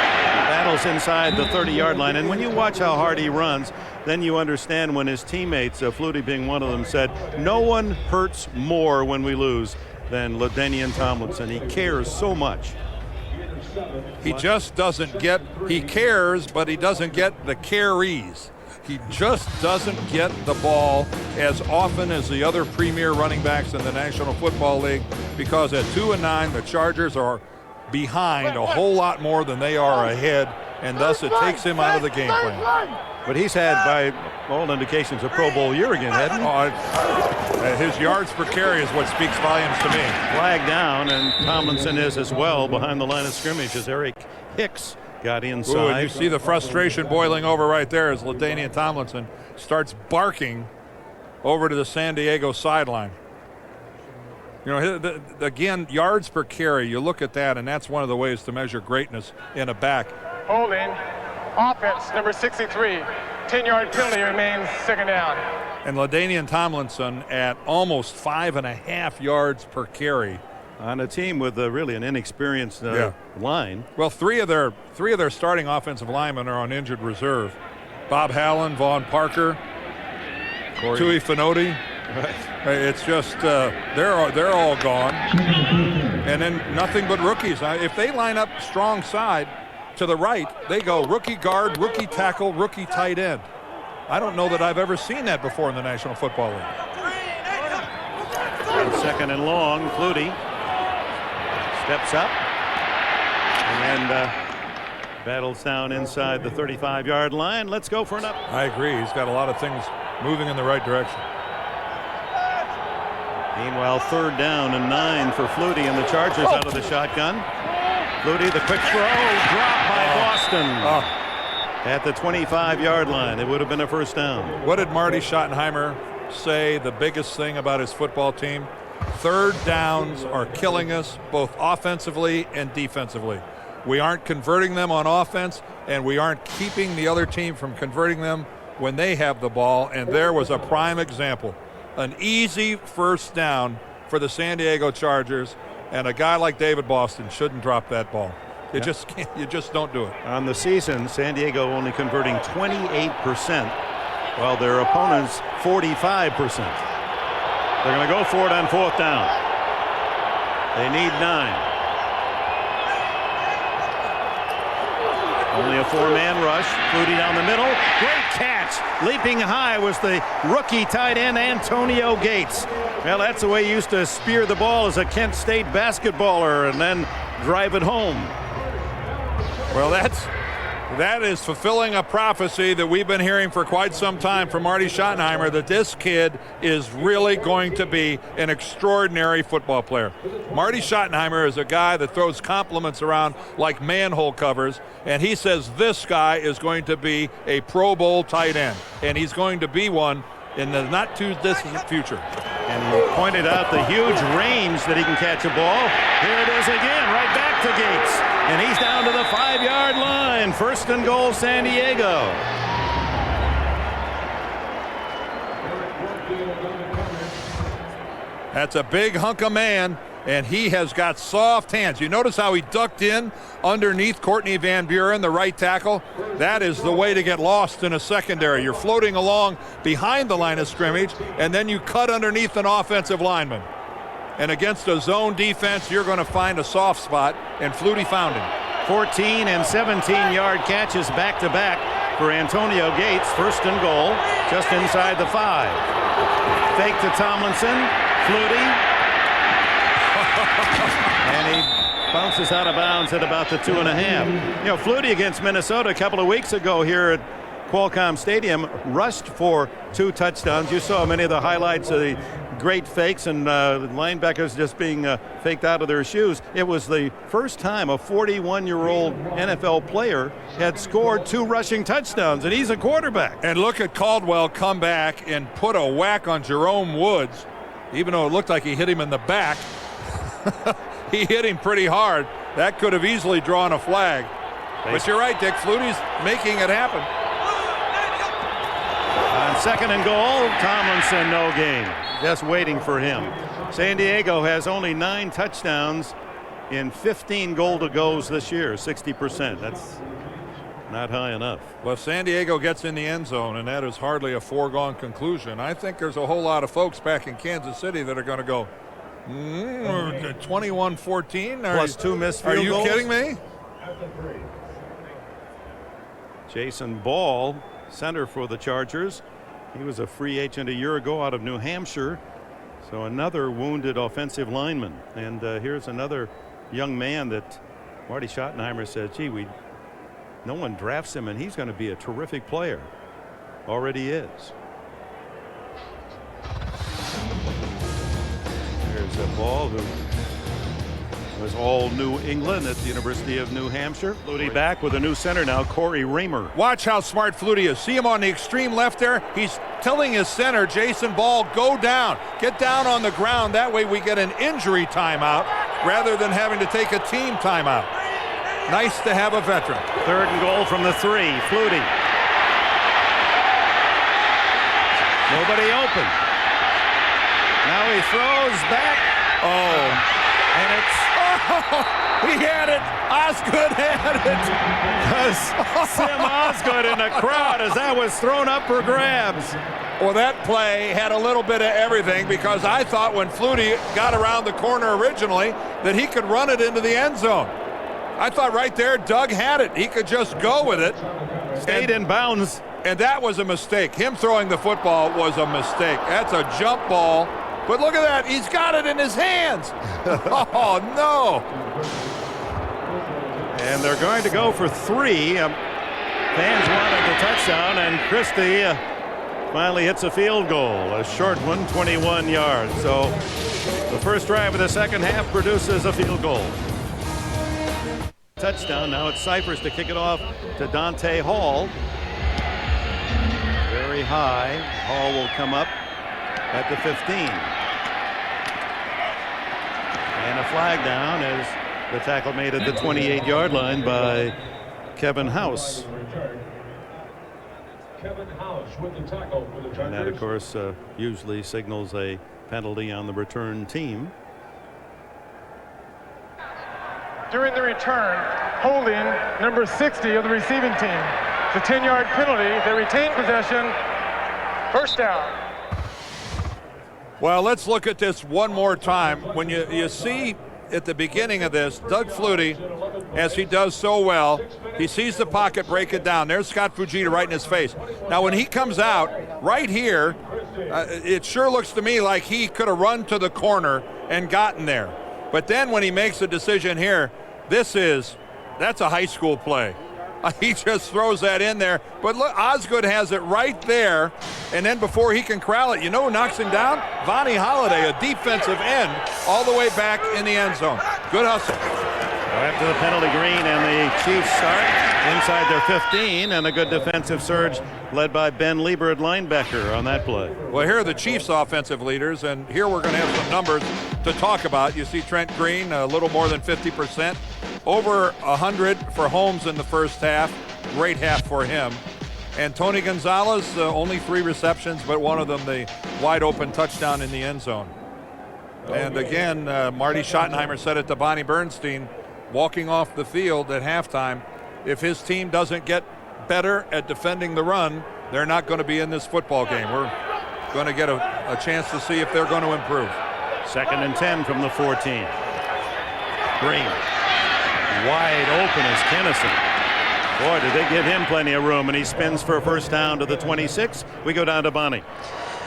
S1: battles inside the 30-yard line. And when you watch how hard he runs, then you understand when his teammates, Flutie being one of them, said, no one hurts more when we lose than LaDainian Tomlinson. He cares so much.
S3: He just doesn't get, he cares, but he doesn't get the carries. He just doesn't get the ball as often as the other premier running backs in the National Football League, because at 2-9, the Chargers are behind a whole lot more than they are ahead, and thus it takes him out of the game plan.
S1: But he's had, by all indications, a Pro Bowl year again, hasn't he?
S3: His yards per carry is what speaks volumes to me.
S1: Flag down, and Tomlinson is as well behind the line of scrimmage as Eric Hicks got inside.
S3: Ooh, and you see the frustration boiling over right there as LaDainian Tomlinson starts barking over to the San Diego sideline. You know, again, yards per carry, you look at that, and that's one of the ways to measure greatness in a back.
S2: Holding. Offense, number 63. 10-yard penalty remains, second down.
S3: And LaDainian Tomlinson at almost 5.5 yards per carry.
S1: On a team with really an inexperienced line.
S3: Well, three of their starting offensive linemen are on injured reserve. Bob Hallen, Vaughn Parker, Tui Finotti. Right. It's just they're all gone. And then nothing but rookies. If they line up strong side to the right, they go rookie guard, rookie tackle, rookie tight end. I don't know that I've ever seen that before in the National Football League.
S1: Second and long, Flutie steps up and battles down inside the 35-yard line. Let's go for an up.
S3: I agree. He's got a lot of things moving in the right direction.
S1: Meanwhile, 3rd down and 9 for Flutie, and the Chargers out of the shotgun. Flutie, the quick throw, dropped by Boston at the 25-yard line. It would have been a first down.
S3: What did Marty Schottenheimer say the biggest thing about his football team? 3rd downs are killing us, both offensively and defensively. We aren't converting them on offense, and we aren't keeping the other team from converting them when they have the ball, and there was a prime example. An easy first down for the San Diego Chargers, and a guy like David Boston shouldn't drop that ball. You just can't, you just don't do it.
S1: On the season, San Diego only converting 28%, while their opponents 45%. They're going to go for it on 4th down. They need 9. Only a 4-man rush. Flutie down the middle. Great catch. Leaping high was the rookie tight end Antonio Gates. Well, that's the way he used to spear the ball as a Kent State basketballer and then drive it home.
S3: Well, that's That is fulfilling a prophecy that we've been hearing for quite some time from Marty Schottenheimer, that this kid is really going to be an extraordinary football player. Marty Schottenheimer is a guy that throws compliments around like manhole covers, and he says this guy is going to be a Pro Bowl tight end, and he's going to be one in the not too distant future.
S1: And he pointed out the huge range that he can catch a ball. Here it is again, right back to Gates. And he's down to the 5-yard line. First and goal, San Diego.
S3: That's a big hunk of man, and he has got soft hands. You notice how he ducked in underneath Courtney Van Buren, the right tackle? That is the way to get lost in a secondary. You're floating along behind the line of scrimmage, and then you cut underneath an offensive lineman. And against a zone defense, you're going to find a soft spot, and Flutie found him.
S1: 14 and 17-yard catches back-to-back for Antonio Gates. First and goal, just inside the 5. Fake to Tomlinson. Flutie. And he bounces out of bounds at about the 2.5. You know, Flutie against Minnesota a couple of weeks ago here at Qualcomm Stadium rushed for 2 touchdowns. You saw many of the highlights of the great fakes and linebackers just being faked out of their shoes. It was the first time a 41-year-old NFL player had scored 2 rushing touchdowns, and he's a quarterback.
S3: And look at Caldwell come back and put a whack on Jerome Woods. Even though it looked like he hit him in the back, he hit him pretty hard. That could have easily drawn a flag. But you're right, Dick. Flutie's making it happen.
S1: On second and goal, Tomlinson, no gain. Just waiting for him. San Diego has only 9 touchdowns in 15 goal-to-goes this year, 60%. That's not high enough.
S3: Well, San Diego gets in the end zone, and that is hardly a foregone conclusion. I think there's a whole lot of folks back in Kansas City that are going to go 21-14.
S1: Plus 2 missed field goals.
S3: Are you kidding me?
S1: Jason Ball, center for the Chargers. He was a free agent a year ago out of New Hampshire. So another wounded offensive lineman. And here's another young man that Marty Schottenheimer said, gee, no one drafts him, and he's going to be a terrific player. Already is. There's a Ball who was all New England at the University of New Hampshire. Flutie back with a new center now, Corey Raymer.
S3: Watch how smart Flutie is. See him on the extreme left there? He's telling his center, Jason Ball, go down. Get down on the ground. That way we get an injury timeout rather than having to take a team timeout. Nice to have a veteran.
S1: Third and goal from the 3. Flutie. Nobody open. Now he throws back.
S3: Oh.
S1: And it's...
S3: He had it. Osgood had it.
S1: Sim Osgood in the crowd as that was thrown up for grabs.
S3: Well, that play had a little bit of everything, because I thought when Flutie got around the corner originally that he could run it into the end zone. I thought right there Doug had it. He could just go with it.
S1: Stayed in bounds.
S3: And that was a mistake. Him throwing the football was a mistake. That's a jump ball. But look at that. He's got it in his hands. Oh, no.
S1: And they're going to go for 3. Fans wanted the touchdown, and Christie finally hits a field goal. A short one, 21 yards. So the first drive of the second half produces a field goal. Touchdown. Now it's Cyphers to kick it off to Dante Hall. Very high. Hall will come up at the 15. And a flag down as the tackle made at the 28-yard line by Kevin House. And that, of course, usually signals a penalty on the return team.
S2: During the return, holding number 60 of the receiving team. It's a 10-yard penalty. They retain possession. First down.
S3: Well, let's look at this one more time. When you see at the beginning of this, Doug Flutie, as he does so well, he sees the pocket, break it down. There's Scott Fujita right in his face. Now, when he comes out right here, it sure looks to me like he could have run to the corner and gotten there. But then when he makes a decision here, that's a high school play. He just throws that in there. But look, Osgood has it right there. And then before he can corral it, you know who knocks him down? Vonnie Holiday, a defensive end, all the way back in the end zone. Good hustle.
S1: After the penalty, Green and the Chiefs start inside their 15, and a good defensive surge led by Ben Lieber at linebacker on that play.
S3: Well, here are the Chiefs' offensive leaders, and here we're going to have some numbers to talk about. You see Trent Green, a little more than 50%. Over 100 for Holmes in the first half. Great half for him. And Tony Gonzalez, only 3 receptions, but one of them the wide open touchdown in the end zone. And again, Marty Schottenheimer said it to Bonnie Bernstein, walking off the field at halftime, if his team doesn't get better at defending the run, they're not going to be in this football game. We're going to get a chance to see if they're going to improve.
S1: 2nd and 10 from the 14. Green. Wide open is Kennison. Boy, did they give him plenty of room, and he spins for a first down to the 26. We go down to Bonnie.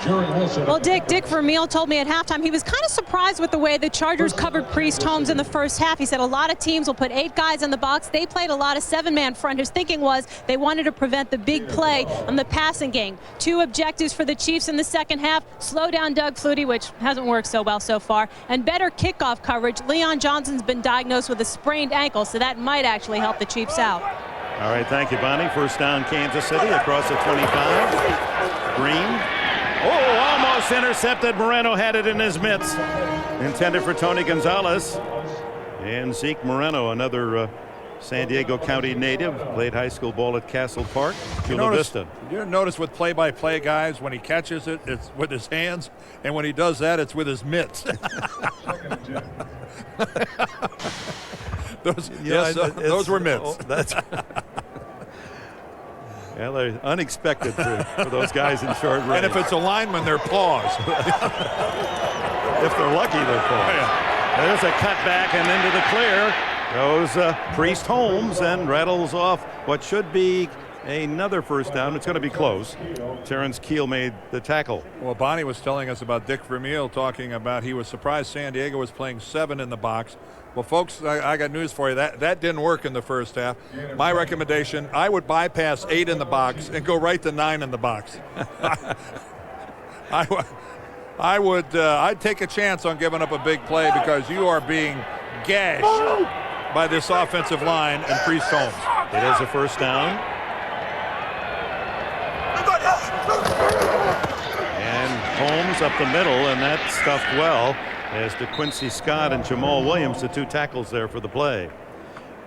S4: Well, Dick Vermeil told me at halftime he was kind of surprised with the way the Chargers covered Priest Holmes in the first half. He said a lot of teams will put 8 guys in the box. They played a lot of 7-man front. His thinking was they wanted to prevent the big play on the passing game. 2 objectives for the Chiefs in the second half: slow down Doug Flutie, which hasn't worked so well so far, and better kickoff coverage. Leon Johnson's been diagnosed with a sprained ankle, so that might actually help the Chiefs out.
S1: All right, thank you, Bonnie. First down, Kansas City across the 25. Green. Oh, almost intercepted. Moreno had it in his mitts. Intended for Tony Gonzalez. And Zeke Moreno, another San Diego County native, played high school ball at Castle Park, Chula Vista.
S3: You notice with play-by-play guys, when he catches it, it's with his hands, and when he does that, it's with his mitts. Those were mitts.
S1: That's yeah, they're unexpected for those guys in short range.
S3: And if it's a lineman, they're paws.
S1: If they're lucky, they're paws. Yeah. There's a cutback, and into the clear goes Priest Holmes and rattles off what should be another first down. It's going to be close. Terrence Keel made the tackle.
S3: Well, Bonnie was telling us about Dick Vermeil, talking about he was surprised San Diego was playing 7 in the box. Well, folks, I got news for you. That didn't work in the first half. My recommendation, I would bypass 8 in the box and go right to 9 in the box. I'd take a chance on giving up a big play because you are being gashed by this offensive line and Priest Holmes.
S1: It is a first down. And Holmes up the middle, and that stuffed well as DeQuincy Scott and Jamal Williams, the 2 tackles there for the play.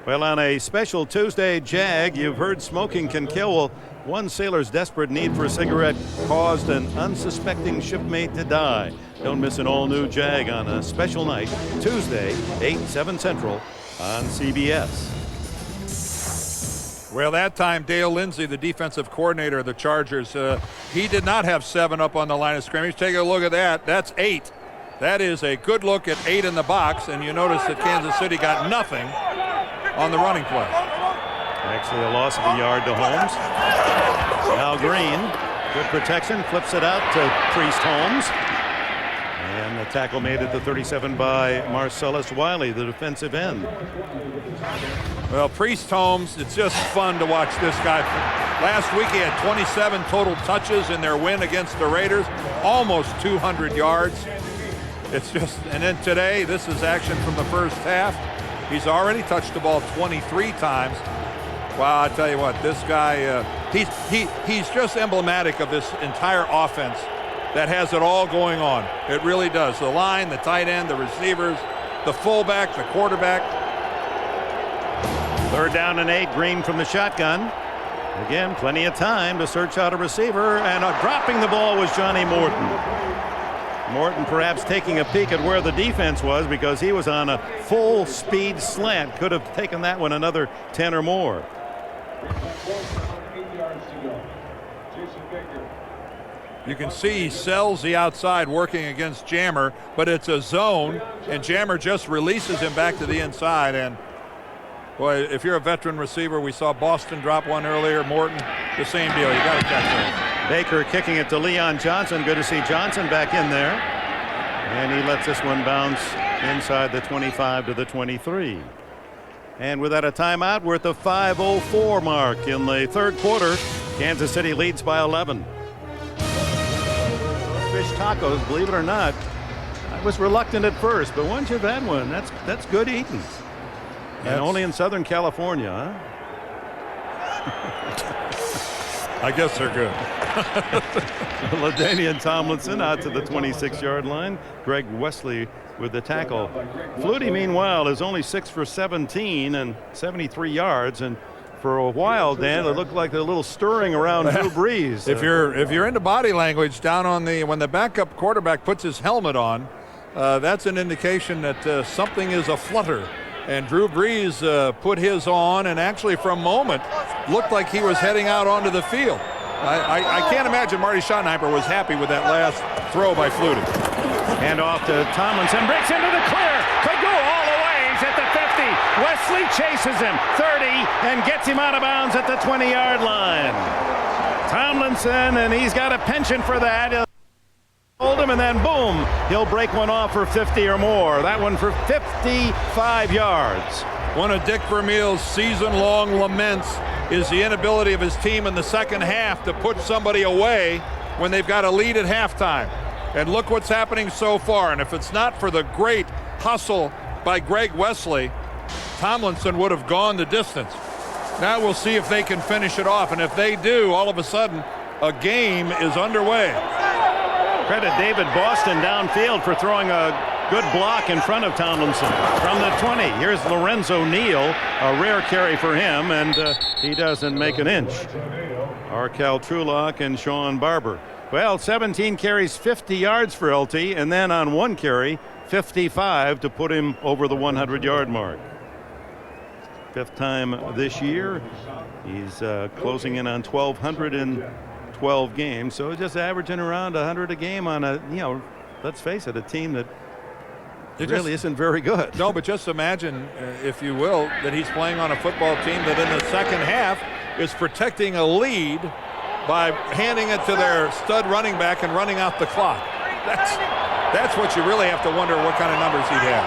S1: Well, on a special Tuesday Jag, you've heard smoking can kill. Well, one sailor's desperate need for a cigarette caused an unsuspecting shipmate to die. Don't miss an all-new Jag on a special night, Tuesday, 8, 7 Central on CBS.
S3: Well, that time, Dale Lindsey, the defensive coordinator of the Chargers, he did not have 7 up on the line of scrimmage. Take a look at that. That's 8. That is a good look at 8 in the box, and you notice that Kansas City got nothing on the running play.
S1: Actually, a loss of a yard to Holmes. Now Green, good protection, flips it out to Priest Holmes. And the tackle made at the 37 by Marcellus Wiley, the defensive end.
S3: Well, Priest Holmes, it's just fun to watch this guy. Last week he had 27 total touches in their win against the Raiders, almost 200 yards. It's just, and then today, this is action from the first half. He's already touched the ball 23 times. Wow, I tell you what, this guy, he's just emblematic of this entire offense that has it all going on. It really does. The line, the tight end, the receivers, the fullback, the quarterback.
S1: 3rd down and 8, Green from the shotgun. Again, plenty of time to search out a receiver, and dropping the ball was Johnny Morton. Morton perhaps taking a peek at where the defense was because he was on a full speed slant. Could have taken that one another 10 or more.
S3: You can see he sells the outside working against Jammer, but it's a zone, and Jammer just releases him back to the inside. And boy, if you're a veteran receiver, we saw Boston drop one earlier. Morton, the same deal. You got to catch that.
S1: Baker kicking it to Leon Johnson. Good to see Johnson back in there. And he lets this one bounce inside the 25 to the 23. And without a timeout, we're at the 5:04 mark in the third quarter. Kansas City leads by 11. Fish tacos, believe it or not. I was reluctant at first, but once you've had one, that's good eating. And only in Southern California, huh?
S3: I guess they're good.
S1: LaDainian Tomlinson out to the 26-yard line. Greg Wesley with the tackle. Flutie, meanwhile, is only 6 for 17 and 73 yards. And for a while, Dan, it looked like a little stirring around Drew Brees.
S3: If you're into body language down on when the backup quarterback puts his helmet on, that's an indication that something is aflutter. And Drew Brees put his on, and actually for a moment looked like he was heading out onto the field. I can't imagine Marty Schottenheimer was happy with that last throw by Flutie.
S1: Hand off to Tomlinson, breaks into the clear, could go all the way. He's at the 50. Wesley chases him, 30, and gets him out of bounds at the 20-yard line. Tomlinson, and he's got a penchant for that. Hold him, and then boom, he'll break one off for 50 or more. That one for 55 yards.
S3: One of Dick Vermeil's season-long laments is the inability of his team in the second half to put somebody away when they've got a lead at halftime. And look what's happening so far. And if it's not for the great hustle by Greg Wesley, Tomlinson would have gone the distance. Now we'll see if they can finish it off. And if they do, all of a sudden, a game is underway.
S1: Credit David Boston downfield for throwing a good block in front of Tomlinson from the 20. Here's Lorenzo Neal, a rare carry for him, and he doesn't make an inch. Arkel Trulock and Sean Barber. Well, 17 carries, 50 yards for LT, and then on one carry, 55 to put him over the 100-yard mark. Fifth time this year. He's closing in on 1,212 games, so just averaging around 100 a game on a, let's face it, a team that really isn't very good.
S3: No, but just imagine, if you will, that he's playing on a football team that in the second half is protecting a lead by handing it to their stud running back and running out the clock. That's what you really have to wonder what kind of numbers he'd have.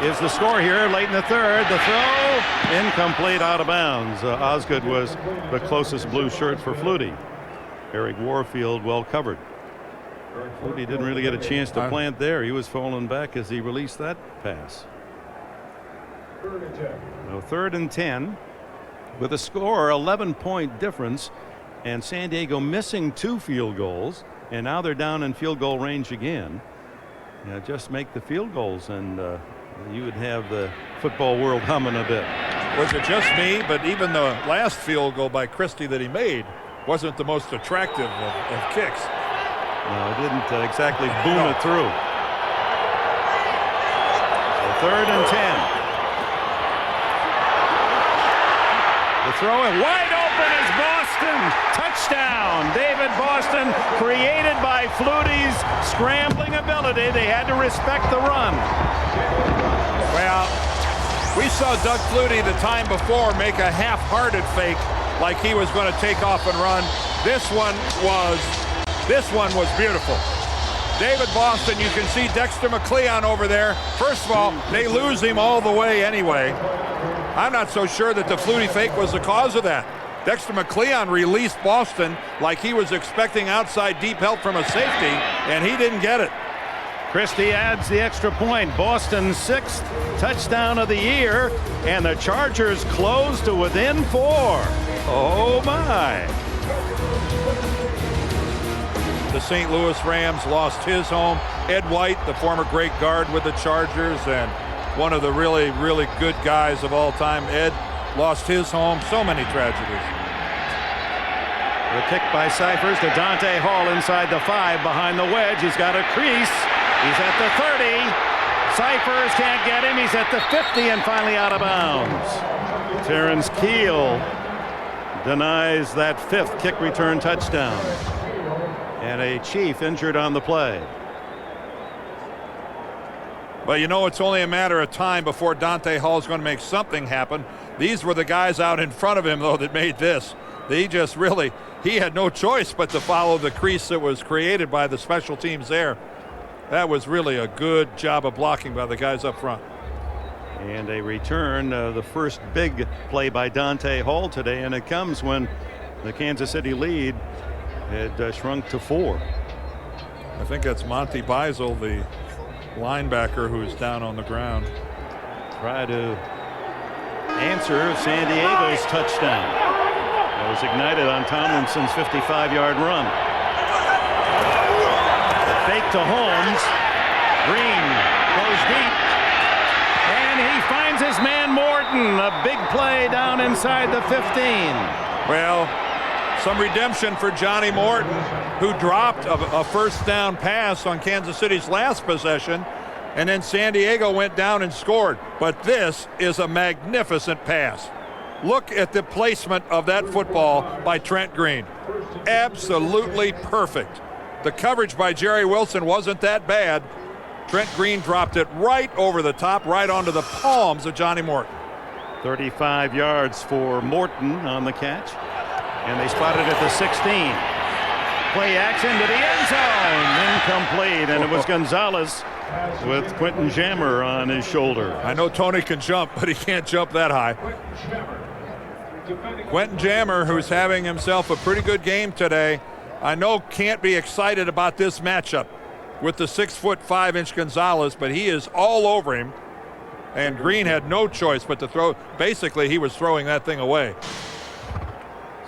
S1: 21-10 is the score here late in the third. The throw incomplete, out of bounds. Osgood was the closest blue shirt for Flutie. Eric Warfield well covered. Flutie didn't really get a chance to plant there. He was falling back as he released that pass. No, 3rd and 10 with a score 11-point difference, and San Diego missing 2 field goals, and now they're down in field goal range again. Just make the field goals and you would have the football world humming a bit.
S3: Was it just me? But even the last field goal by Christie that he made wasn't the most attractive of kicks.
S1: No, it didn't exactly boom it through. So 3rd and 10. The throw and wide open is Boston. Touchdown. David Boston, created by Flutie's scrambling ability. They had to respect the run.
S3: Well, we saw Doug Flutie the time before make a half-hearted fake like he was going to take off and run. This one was beautiful. David Boston, you can see Dexter McCleon over there. First of all, they lose him all the way anyway. I'm not so sure that the Flutie fake was the cause of that. Dexter McCleon released Boston like he was expecting outside deep help from a safety, and he didn't get it.
S1: Christie adds the extra point. Boston's 6th touchdown of the year, and the Chargers close to within 4. Oh my.
S3: The St. Louis Rams lost his home. Ed White, the former great guard with the Chargers and one of the really, really good guys of all time. Ed lost his home. So many tragedies.
S1: The kick by Cyphers to Dante Hall inside the 5 behind the wedge. He's got a crease. He's at the 30. Cyphers can't get him. He's at the 50 and finally out of bounds. Terrence Keel denies that 5th kick return touchdown. And a Chief injured on the play.
S3: But it's only a matter of time before Dante Hall is going to make something happen. These were the guys out in front of him, though, that made this. He had no choice but to follow the crease that was created by the special teams there. That was really a good job of blocking by the guys up front.
S1: And a return, the first big play by Dante Hall today, and it comes when the Kansas City lead had shrunk to 4.
S3: I think that's Monty Beisel, the linebacker, who's down on the ground.
S1: Try to answer San Diego's touchdown. That was ignited on Tomlinson's 55-yard run. Fake to Holmes. Green goes deep. And he finds his man Morton. A big play down inside the 15.
S3: Well, some redemption for Johnny Morton, who dropped a first down pass on Kansas City's last possession, and then San Diego went down and scored. But this is a magnificent pass. Look at the placement of that football by Trent Green. Absolutely perfect. The coverage by Jerry Wilson wasn't that bad. Trent Green dropped it right over the top, right onto the palms of Johnny Morton.
S1: 35 yards for Morton on the catch. And they spotted at the 16. Play action to the end zone. Incomplete. And it was Gonzalez with Quentin Jammer on his shoulder.
S3: I know Tony can jump, but he can't jump that high. Quentin Jammer, who's having himself a pretty good game today, I know can't be excited about this matchup with the 6'5" Gonzalez, but he is all over him. And Green had no choice but to throw. Basically, he was throwing that thing away.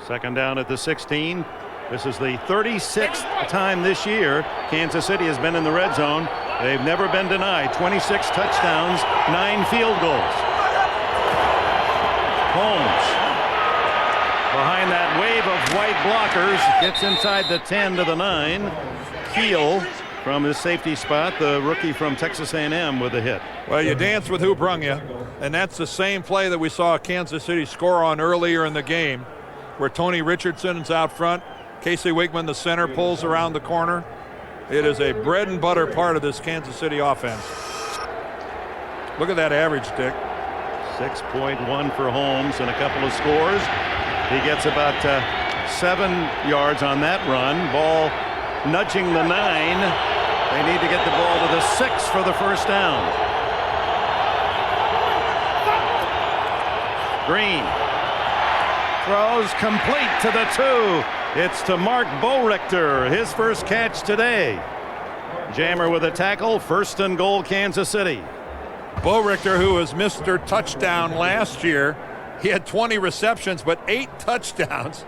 S1: Second down at the 16. This is the 36th time this year Kansas City has been in the red zone. They've never been denied. 26 touchdowns, 9 field goals. Holmes, behind that wave of white blockers, gets inside the 10 to the 9. Keel from his safety spot, the rookie from Texas A&M, with a hit.
S3: Well, you dance with who brung you, and that's the same play that we saw Kansas City score on earlier in the game, where Tony Richardson is out front. Casey Wigman, the center, pulls around the corner. It is a bread and butter part of this Kansas City offense. Look at that average, Dick.
S1: 6.1 for Holmes and a couple of scores. He gets about 7 yards on that run. Ball nudging the 9. They need to get the ball to the 6 for the first down. Green throws complete to the 2. It's to Mark Borichter, his first catch today. Jammer with a tackle, first and goal, Kansas City.
S3: Borichter, who was Mr. Touchdown last year, he had 20 receptions, but 8 touchdowns.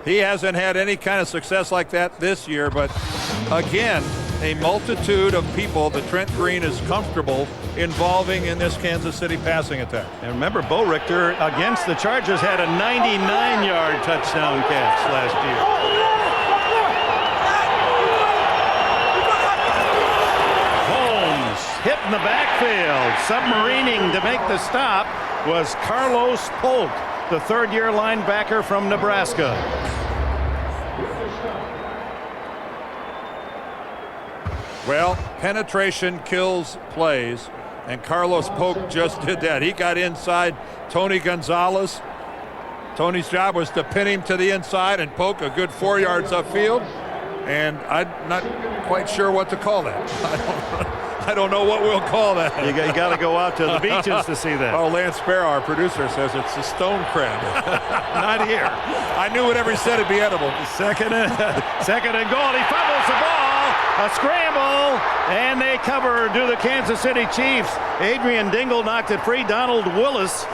S3: He hasn't had any kind of success like that this year, but again, a multitude of people that Trent Green is comfortable involving in this Kansas City passing attack.
S1: And remember, Borichter against the Chargers had a 99-yard touchdown catch last year. Holmes hit in the backfield. Submarining to make the stop was Carlos Polk, the third-year linebacker from Nebraska.
S3: Well, penetration kills plays, and Carlos Polk just did that. He got inside Tony Gonzalez. Tony's job was to pin him to the inside and Polk a good 4 yards upfield, and I'm not quite sure what to call that. I don't know what we'll call that.
S1: You got to go out to the beaches to see that.
S3: Oh, Lance Sparrow, our producer, says it's the stone crab. Not here. I knew whenever he said it'd be edible.
S1: Second and goal. He fumbles the ball. A scramble, and they cover to the Kansas City Chiefs. Adrian Dingle knocked it free. Donald Willis,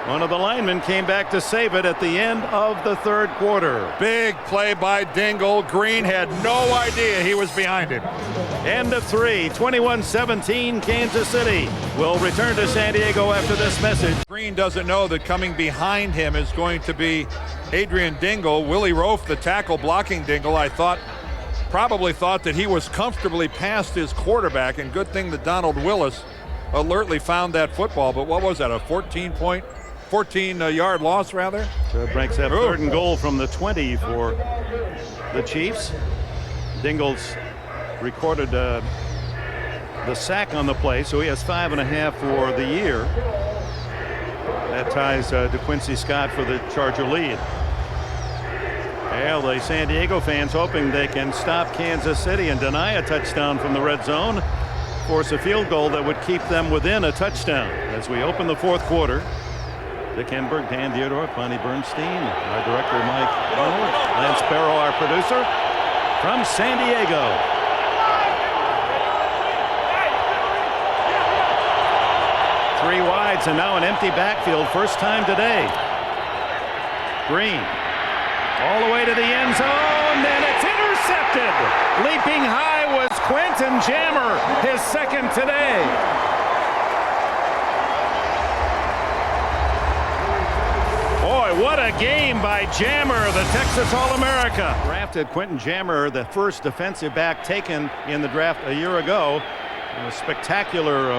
S1: one of the linemen, came back to save it at the end of the third quarter.
S3: Big play by Dingle. Green had no idea he was behind him.
S1: End of 3, 21-17 Kansas City. Will return to San Diego after this message.
S3: Green doesn't know that coming behind him is going to be Adrian Dingle. Willie Rofe, the tackle blocking Dingle, probably thought that he was comfortably past his quarterback, and good thing that Donald Willis alertly found that football. But what was that, a 14-yard loss rather?
S1: So it breaks up third and goal from the 20 for the Chiefs. Dingle's recorded the sack on the play, so he has 5.5 for the year. That ties DeQuincy Scott for the Charger lead. Well, the San Diego fans hoping they can stop Kansas City and deny a touchdown from the red zone. force a field goal that would keep them within a touchdown. As we open the fourth quarter, Dick Enberg, Dan Theodore, Bonnie Bernstein, our director Mike Arnold, Lance Barrow, our producer, from San Diego. Three wides and now an empty backfield. First time today. Green all the way to the end zone, and it's intercepted. Leaping high was Quentin Jammer, his second today. Boy, what a game by Jammer, the Texas All-America. Drafted Quentin Jammer, the first defensive back taken in the draft a year ago. Spectacular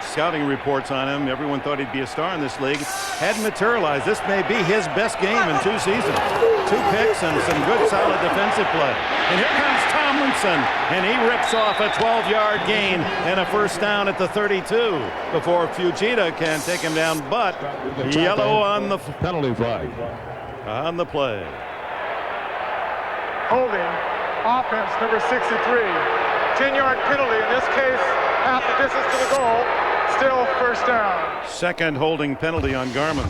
S1: scouting reports on him. Everyone thought he'd be a star in this league. Hadn't materialized. This may be his best game in 2 seasons. 2 picks and some good solid defensive play. And here comes Tomlinson, and he rips off a 12-yard gain and a first down at the 32 before Fujita can take him down, but yellow on the
S7: penalty flag
S1: on the play.
S2: Holding, offense number 63. 10-yard penalty, in this case, half the distance to the goal, still first down.
S1: Second holding penalty on Garmin.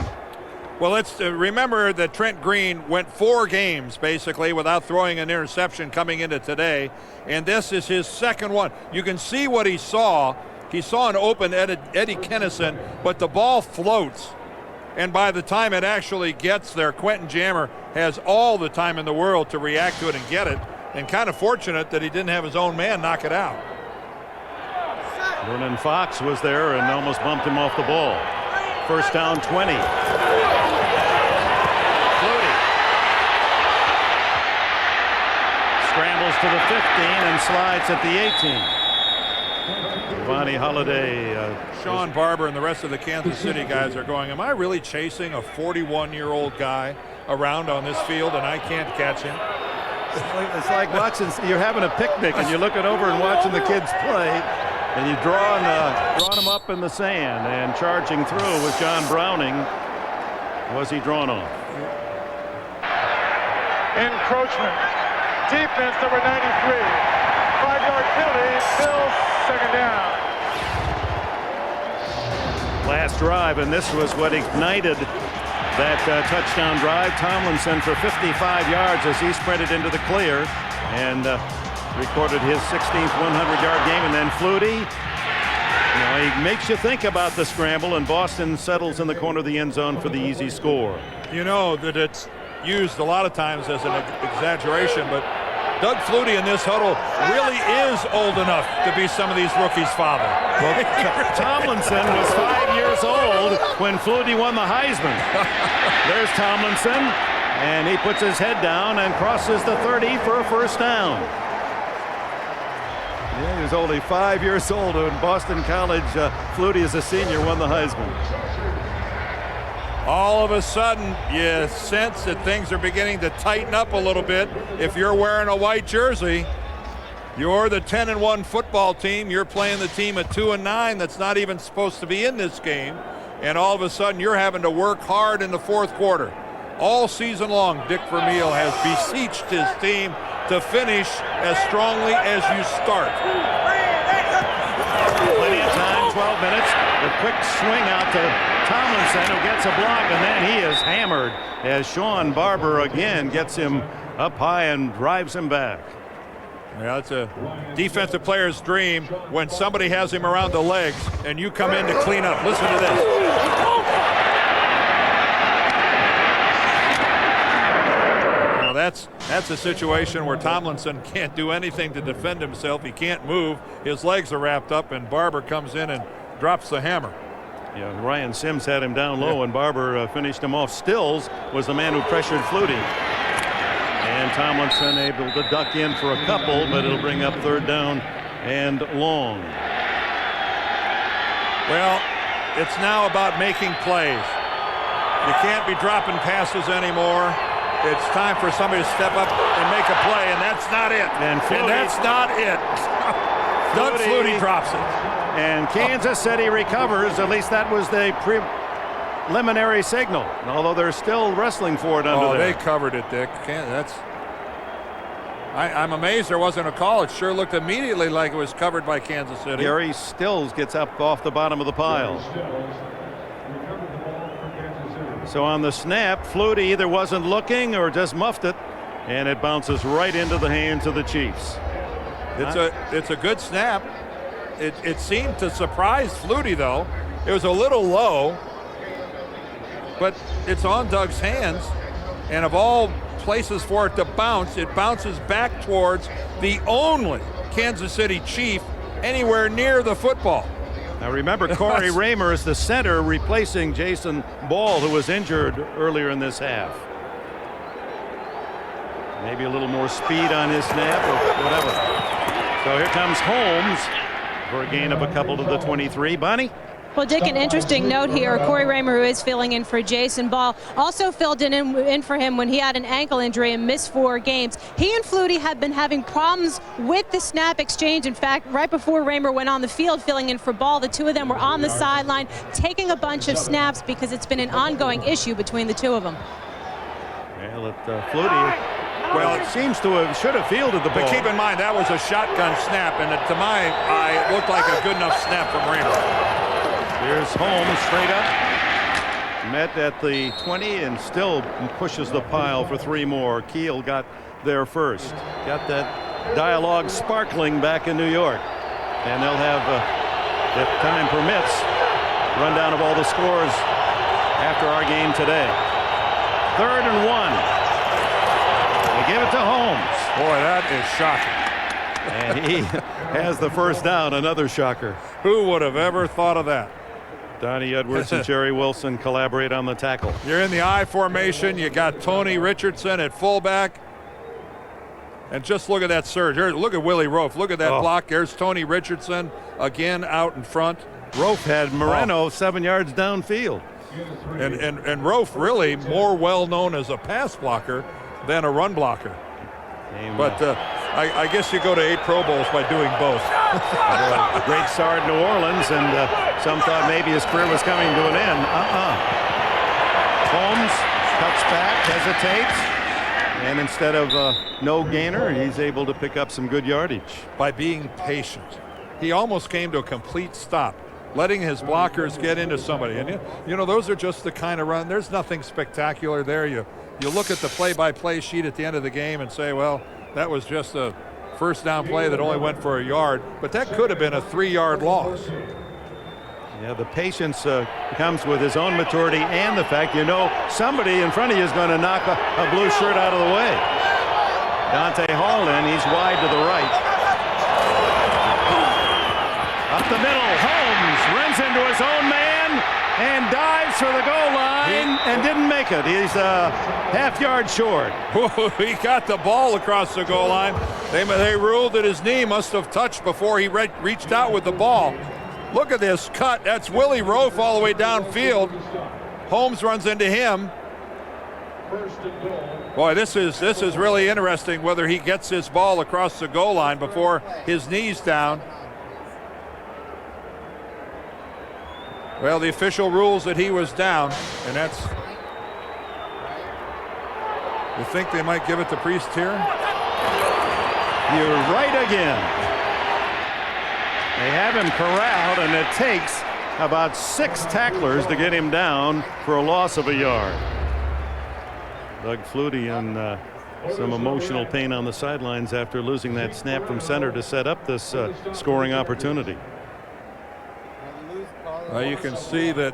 S3: Well, let's remember that Trent Green went 4 games basically without throwing an interception coming into today, and this is his second one. You can see what he saw. He saw an open Eddie Kennison, but the ball floats, and by the time it actually gets there, Quentin Jammer has all the time in the world to react to it and get it. And kind of fortunate that he didn't have his own man knock it out.
S1: Vernon Fox was there and almost bumped him off the ball. First down 20. Flutie scrambles to the 15 and slides at the 18. Giovanni Holiday.
S3: Sean Barber and the rest of the Kansas City guys are going, am I really chasing a 41-year-old guy around on this field and I can't catch him?
S1: It's like watching, you're having a picnic and you're looking over and watching the kids play, and you're drawing them up in the sand, and charging through with John Browning. Was he drawn off?
S2: Encroachment. Defense number 93. 5-yard penalty, still second down.
S1: Last drive, and this was what ignited that touchdown drive. Tomlinson for 55 yards as he sprinted into the clear and recorded his 16th 100-yard game. And then Flutie, he makes you think about the scramble, and Boston settles in the corner of the end zone for the easy score.
S3: You know that it's used a lot of times as an exaggeration, but Doug Flutie in this huddle really is old enough to be some of these rookies' father.
S1: Well, Tomlinson was 5 years old when Flutie won the Heisman. There's Tomlinson, and he puts his head down and crosses the 30 for a first down. Yeah, he was only 5 years old when Boston College. Flutie, as a senior, won the Heisman.
S3: All of a sudden, you sense that things are beginning to tighten up a little bit. If you're wearing a white jersey, you're the 10-1 football team. You're playing the team at 2-9 that's not even supposed to be in this game. And all of a sudden, you're having to work hard in the fourth quarter. All season long, Dick Vermeil has beseeched his team to finish as strongly as you start.
S1: Plenty of time, 12 minutes. The quick swing out to Tomlinson, who gets a block, and then he is hammered as Sean Barber again gets him up high and drives him back.
S3: Yeah, it's a defensive player's dream when somebody has him around the legs and you come in to clean up. Listen to this. Now that's a situation where Tomlinson can't do anything to defend himself. He can't move. His legs are wrapped up, and Barber comes in and drops the hammer.
S1: Yeah, Ryan Sims had him down low, and Barber finished him off. Stills was the man who pressured Flutie. And Tomlinson able to duck in for a couple, but it'll bring up third down and long.
S3: Well, it's now about making plays. You can't be dropping passes anymore. It's time for somebody to step up and make a play, and that's not it.
S1: And
S3: that's not it. Doug Flutie drops it.
S1: And Kansas City recovers. At least that was the preliminary signal. Although they're still wrestling for it under there.
S3: They covered it, Dick. I'm amazed there wasn't a call. It sure looked immediately like it was covered by Kansas City.
S1: Gary Stills gets up off the bottom of the pile. So on the snap, Flutie either wasn't looking or just muffed it, and it bounces right into the hands of the Chiefs.
S3: It's a good snap. It seemed to surprise Flutie, though. It was a little low, but it's on Doug's hands, and of all places for it to bounce, it bounces back towards the only Kansas City Chief anywhere near the football.
S1: Now remember, Corey Raymer is the center replacing Jason Ball, who was injured earlier in this half. Maybe a little more speed on his snap or whatever. So here comes Holmes for a gain of a couple to the 23. Bonnie?
S4: Well, Dick, an interesting note here. Corey Raymer, who is filling in for Jason Ball, also filled in for him when he had an ankle injury and missed 4 games. He and Flutie have been having problems with the snap exchange. In fact, right before Raymer went on the field filling in for Ball, the two of them were on the sideline taking a bunch of snaps because it's been an ongoing issue between the two of them.
S1: Well, Flutie, well, it seems to have should have fielded the ball.
S3: But keep in mind, that was a shotgun snap, and to my eye, it looked like a good enough snap from Raymer.
S1: Here's Holmes straight up. Met at the 20 and still pushes the pile for 3 more. Keel got there first. Got that dialogue sparkling back in New York. And they'll have, if time permits, rundown of all the scores after our game today. 3rd and 1. They give it to Holmes.
S3: Boy, that is shocking.
S1: And he has the first down. Another shocker.
S3: Who would have ever thought of that?
S1: Donnie Edwards and Jerry Wilson collaborate on the tackle.
S3: You're in the I formation. You got Tony Richardson at fullback. And just look at that surge. Here, look at Willie Rofe. Look at that block. There's Tony Richardson again out in front.
S1: Rofe had Moreno 7 yards downfield.
S3: And Rofe really more well known as a pass blocker than a run blocker. But I guess you go to 8 Pro Bowls by doing both.
S1: Great start in New Orleans, and some thought maybe his career was coming to an end. Holmes cuts back, hesitates, and instead of no gainer, he's able to pick up some good yardage.
S3: By being patient. He almost came to a complete stop, letting his blockers get into somebody. And you know, those are just the kind of run. There's nothing spectacular there. You look at the play-by-play sheet at the end of the game and say, well, that was just a first down play that only went for a yard, but that could have been a 3-yard loss.
S1: Yeah, the patience comes with his own maturity and the fact somebody in front of you is going to knock a blue shirt out of the way. Dante Hall in, he's wide to the right. Up the middle, Holmes runs into his own man and dives for the goal line and didn't make it. He's a half-yard short.
S3: He got the ball across the goal line. They ruled that his knee must have touched before he reached out with the ball. Look at this cut. That's Willie Rofe all the way downfield. Holmes runs into him. Boy, this is really interesting whether he gets his ball across the goal line before his knee's down. Well, the official rules that he was down, and that's. You think they might give it to Priest here?
S1: You're right again. They have him corralled, and it takes about 6 tacklers to get him down for a loss of a yard. Doug Flutie in some emotional pain on the sidelines after losing that snap from center to set up this scoring opportunity.
S3: You can see that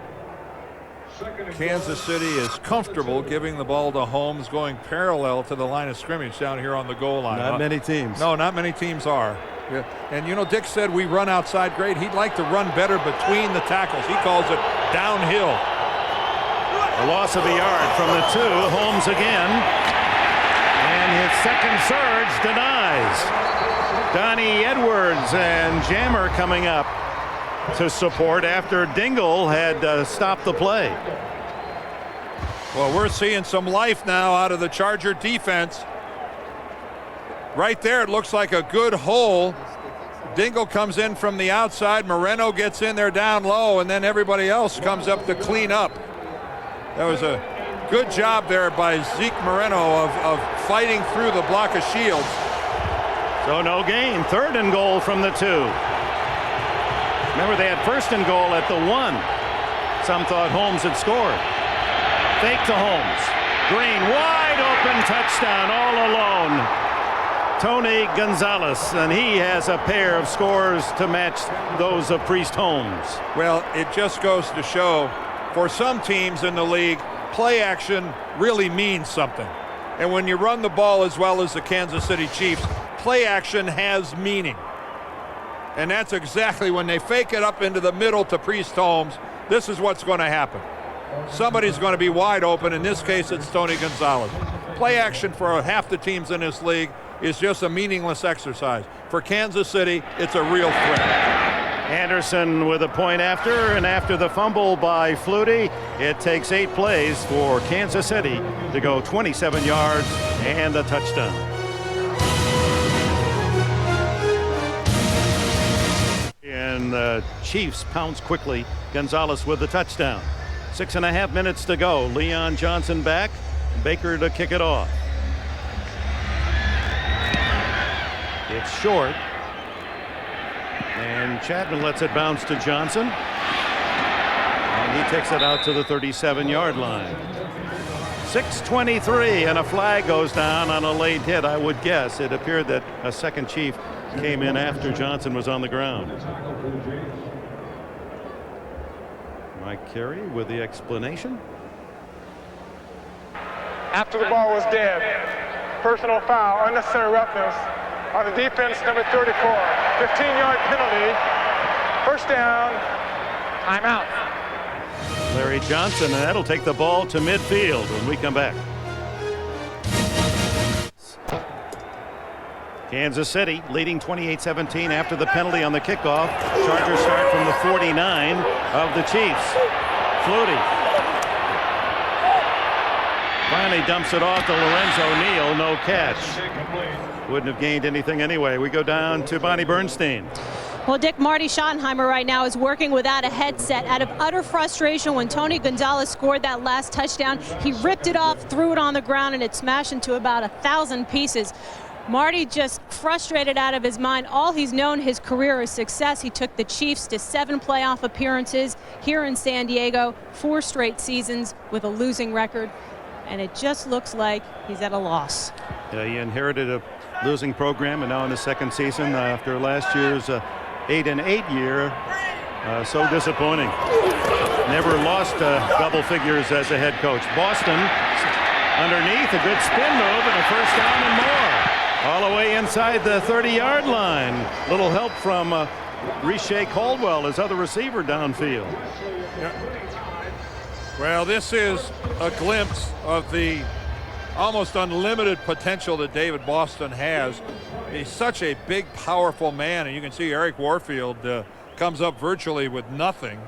S3: Kansas City is comfortable giving the ball to Holmes, going parallel to the line of scrimmage down here on the goal line.
S1: Not many teams.
S3: No, not many teams are. Yeah. And Dick said we run outside great. He'd like to run better between the tackles. He calls it downhill.
S1: A loss of a yard from the 2. Holmes again. And his second surge denies. Donnie Edwards and Jammer coming up to support after Dingle had stopped the play.
S3: Well, we're seeing some life now out of the Charger defense. Right there, it looks like a good hole. Dingle comes in from the outside. Moreno gets in there down low, and then everybody else comes up to clean up. That was a good job there by Zeke Moreno of fighting through the block of shields.
S1: So no gain. 3rd and goal from the 2. Remember, they had 1st and goal at the 1. Some thought Holmes had scored. Fake to Holmes. Green, wide open touchdown, all alone. Tony Gonzalez, and he has a pair of scores to match those of Priest Holmes.
S3: Well, it just goes to show, for some teams in the league, play action really means something. And when you run the ball as well as the Kansas City Chiefs, play action has meaning. And that's exactly when they fake it up into the middle to Priest Holmes. This is what's going to happen. Somebody's going to be wide open. In this case, it's Tony Gonzalez. Play action for half the teams in this league is just a meaningless exercise. For Kansas City, it's a real threat.
S1: Anderson with a point after, and after the fumble by Flutie, it takes 8 plays for Kansas City to go 27 yards and a touchdown. And the Chiefs pounce quickly. Gonzalez with the touchdown. 6.5 minutes to go. Leon Johnson back. Baker to kick it off. It's short. And Chapman lets it bounce to Johnson. And he takes it out to the 37-yard line. 6:23, and a flag goes down on a late hit, I would guess. It appeared that a second Chief came in after Johnson was on the ground. Mike Carey with the explanation.
S2: After the ball was dead, personal foul, unnecessary roughness on the defense, number 34. 15-yard penalty, 1st down, timeout.
S1: Larry Johnson, and that'll take the ball to midfield when we come back. Kansas City leading 28-17 after the penalty on the kickoff. Chargers start from the 49 of the Chiefs. Flutie finally dumps it off to Lorenzo Neal. No catch. Wouldn't have gained anything anyway. We go down to Bonnie Bernstein.
S4: Well, Dick, Marty Schottenheimer right now is working without a headset out of utter frustration. When Tony Gonzalez scored that last touchdown, he ripped it off, threw it on the ground, and it smashed into about 1,000 pieces. Marty just frustrated out of his mind. All he's known his career is success. He took the Chiefs to 7 playoff appearances here in San Diego, 4 straight seasons with a losing record, and it just looks like he's at a loss.
S1: Yeah, he inherited a losing program, and now in his 2nd season after last year's 8-8 year. So disappointing. Never lost double figures as a head coach. Boston underneath, a good spin move and a 1st down and more. All the way inside the 30-yard line. Little help from Riche Caldwell, his other receiver downfield.
S3: Yeah. Well, this is a glimpse of the almost unlimited potential that David Boston has. He's such a big, powerful man, and you can see Eric Warfield comes up virtually with nothing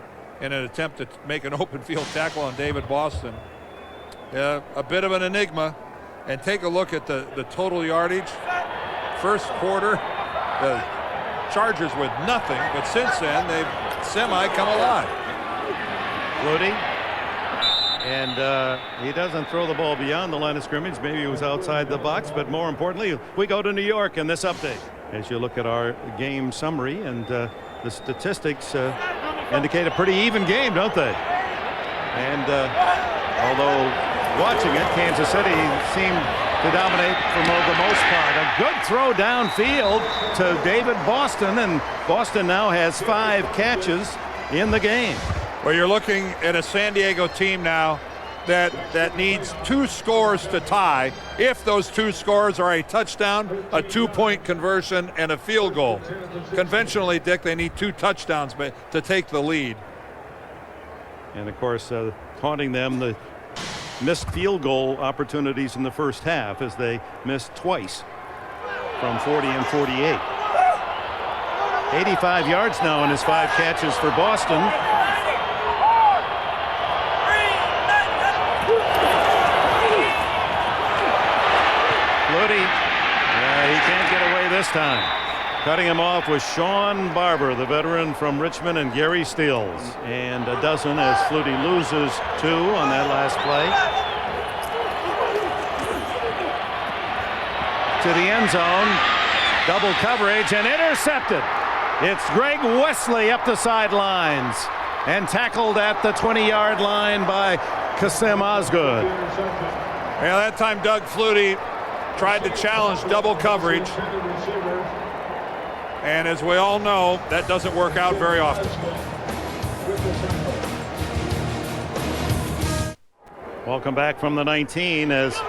S3: in an attempt to make an open field tackle on David Boston. A bit of an enigma. And take a look at the total yardage. 1st quarter, the Chargers with nothing, but since then they've semi come alive.
S1: Flutie, and he doesn't throw the ball beyond the line of scrimmage. Maybe he was outside the box, but more importantly, we go to New York in this update. As you look at our game summary, and the statistics indicate a pretty even game, don't they? And although watching it, Kansas City seemed to dominate for the most part. A good throw downfield to David Boston, and Boston now has 5 catches in the game.
S3: Well, you're looking at a San Diego team now that needs 2 scores to tie. If those 2 scores are a touchdown, a 2-point conversion, and a field goal. Conventionally, Dick, they need 2 touchdowns to take the lead.
S1: And of course, taunting them, the missed field goal opportunities in the 1st half, as they missed twice from 40 and 48. 85 yards now in his 5 catches for Boston. Flutie, he can't get away this time. Cutting him off was Sean Barber, the veteran from Richmond, and Gary Stills. And a dozen as Flutie loses 2 on that last play. To the end zone. Double coverage and intercepted. It's Greg Wesley up the sidelines and tackled at the 20-yard line by Kasim Osgood.
S3: Yeah, that time Doug Flutie tried to challenge double coverage. And as we all know, that doesn't work out very often.
S1: Welcome back from the 19 as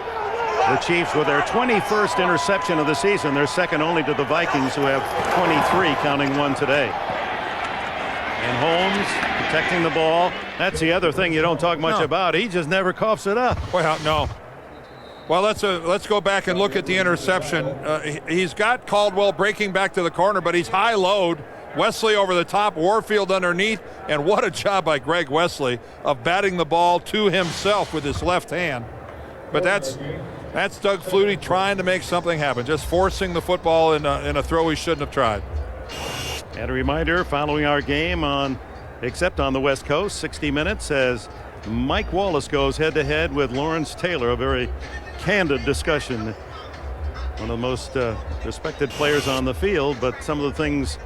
S1: the Chiefs with their 21st interception of the season. They're second only to the Vikings, who have 23, counting one today. And Holmes protecting the ball. That's the other thing you don't talk much about. He just never coughs it up.
S3: Well, no. Well, let's go back and look at the interception. He's got Caldwell breaking back to the corner, but he's high load. Wesley over the top, Warfield underneath, and what a job by Greg Wesley of batting the ball to himself with his left hand. But that's Doug Flutie trying to make something happen, just forcing the football in a throw he shouldn't have tried.
S1: And a reminder, following our game except on the West Coast, 60 Minutes, as Mike Wallace goes head-to-head with Lawrence Taylor, a very candid discussion. One of the most respected players on the field, but some of the things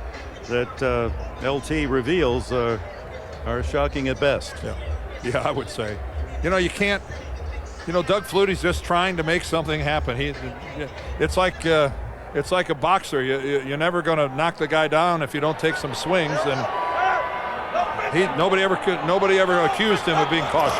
S1: that LT reveals are shocking at best.
S3: Yeah, I would say. You can't. Doug Flutie's just trying to make something happen. It's like a boxer. You're never going to knock the guy down if you don't take some swings. And nobody ever accused him of being cautious.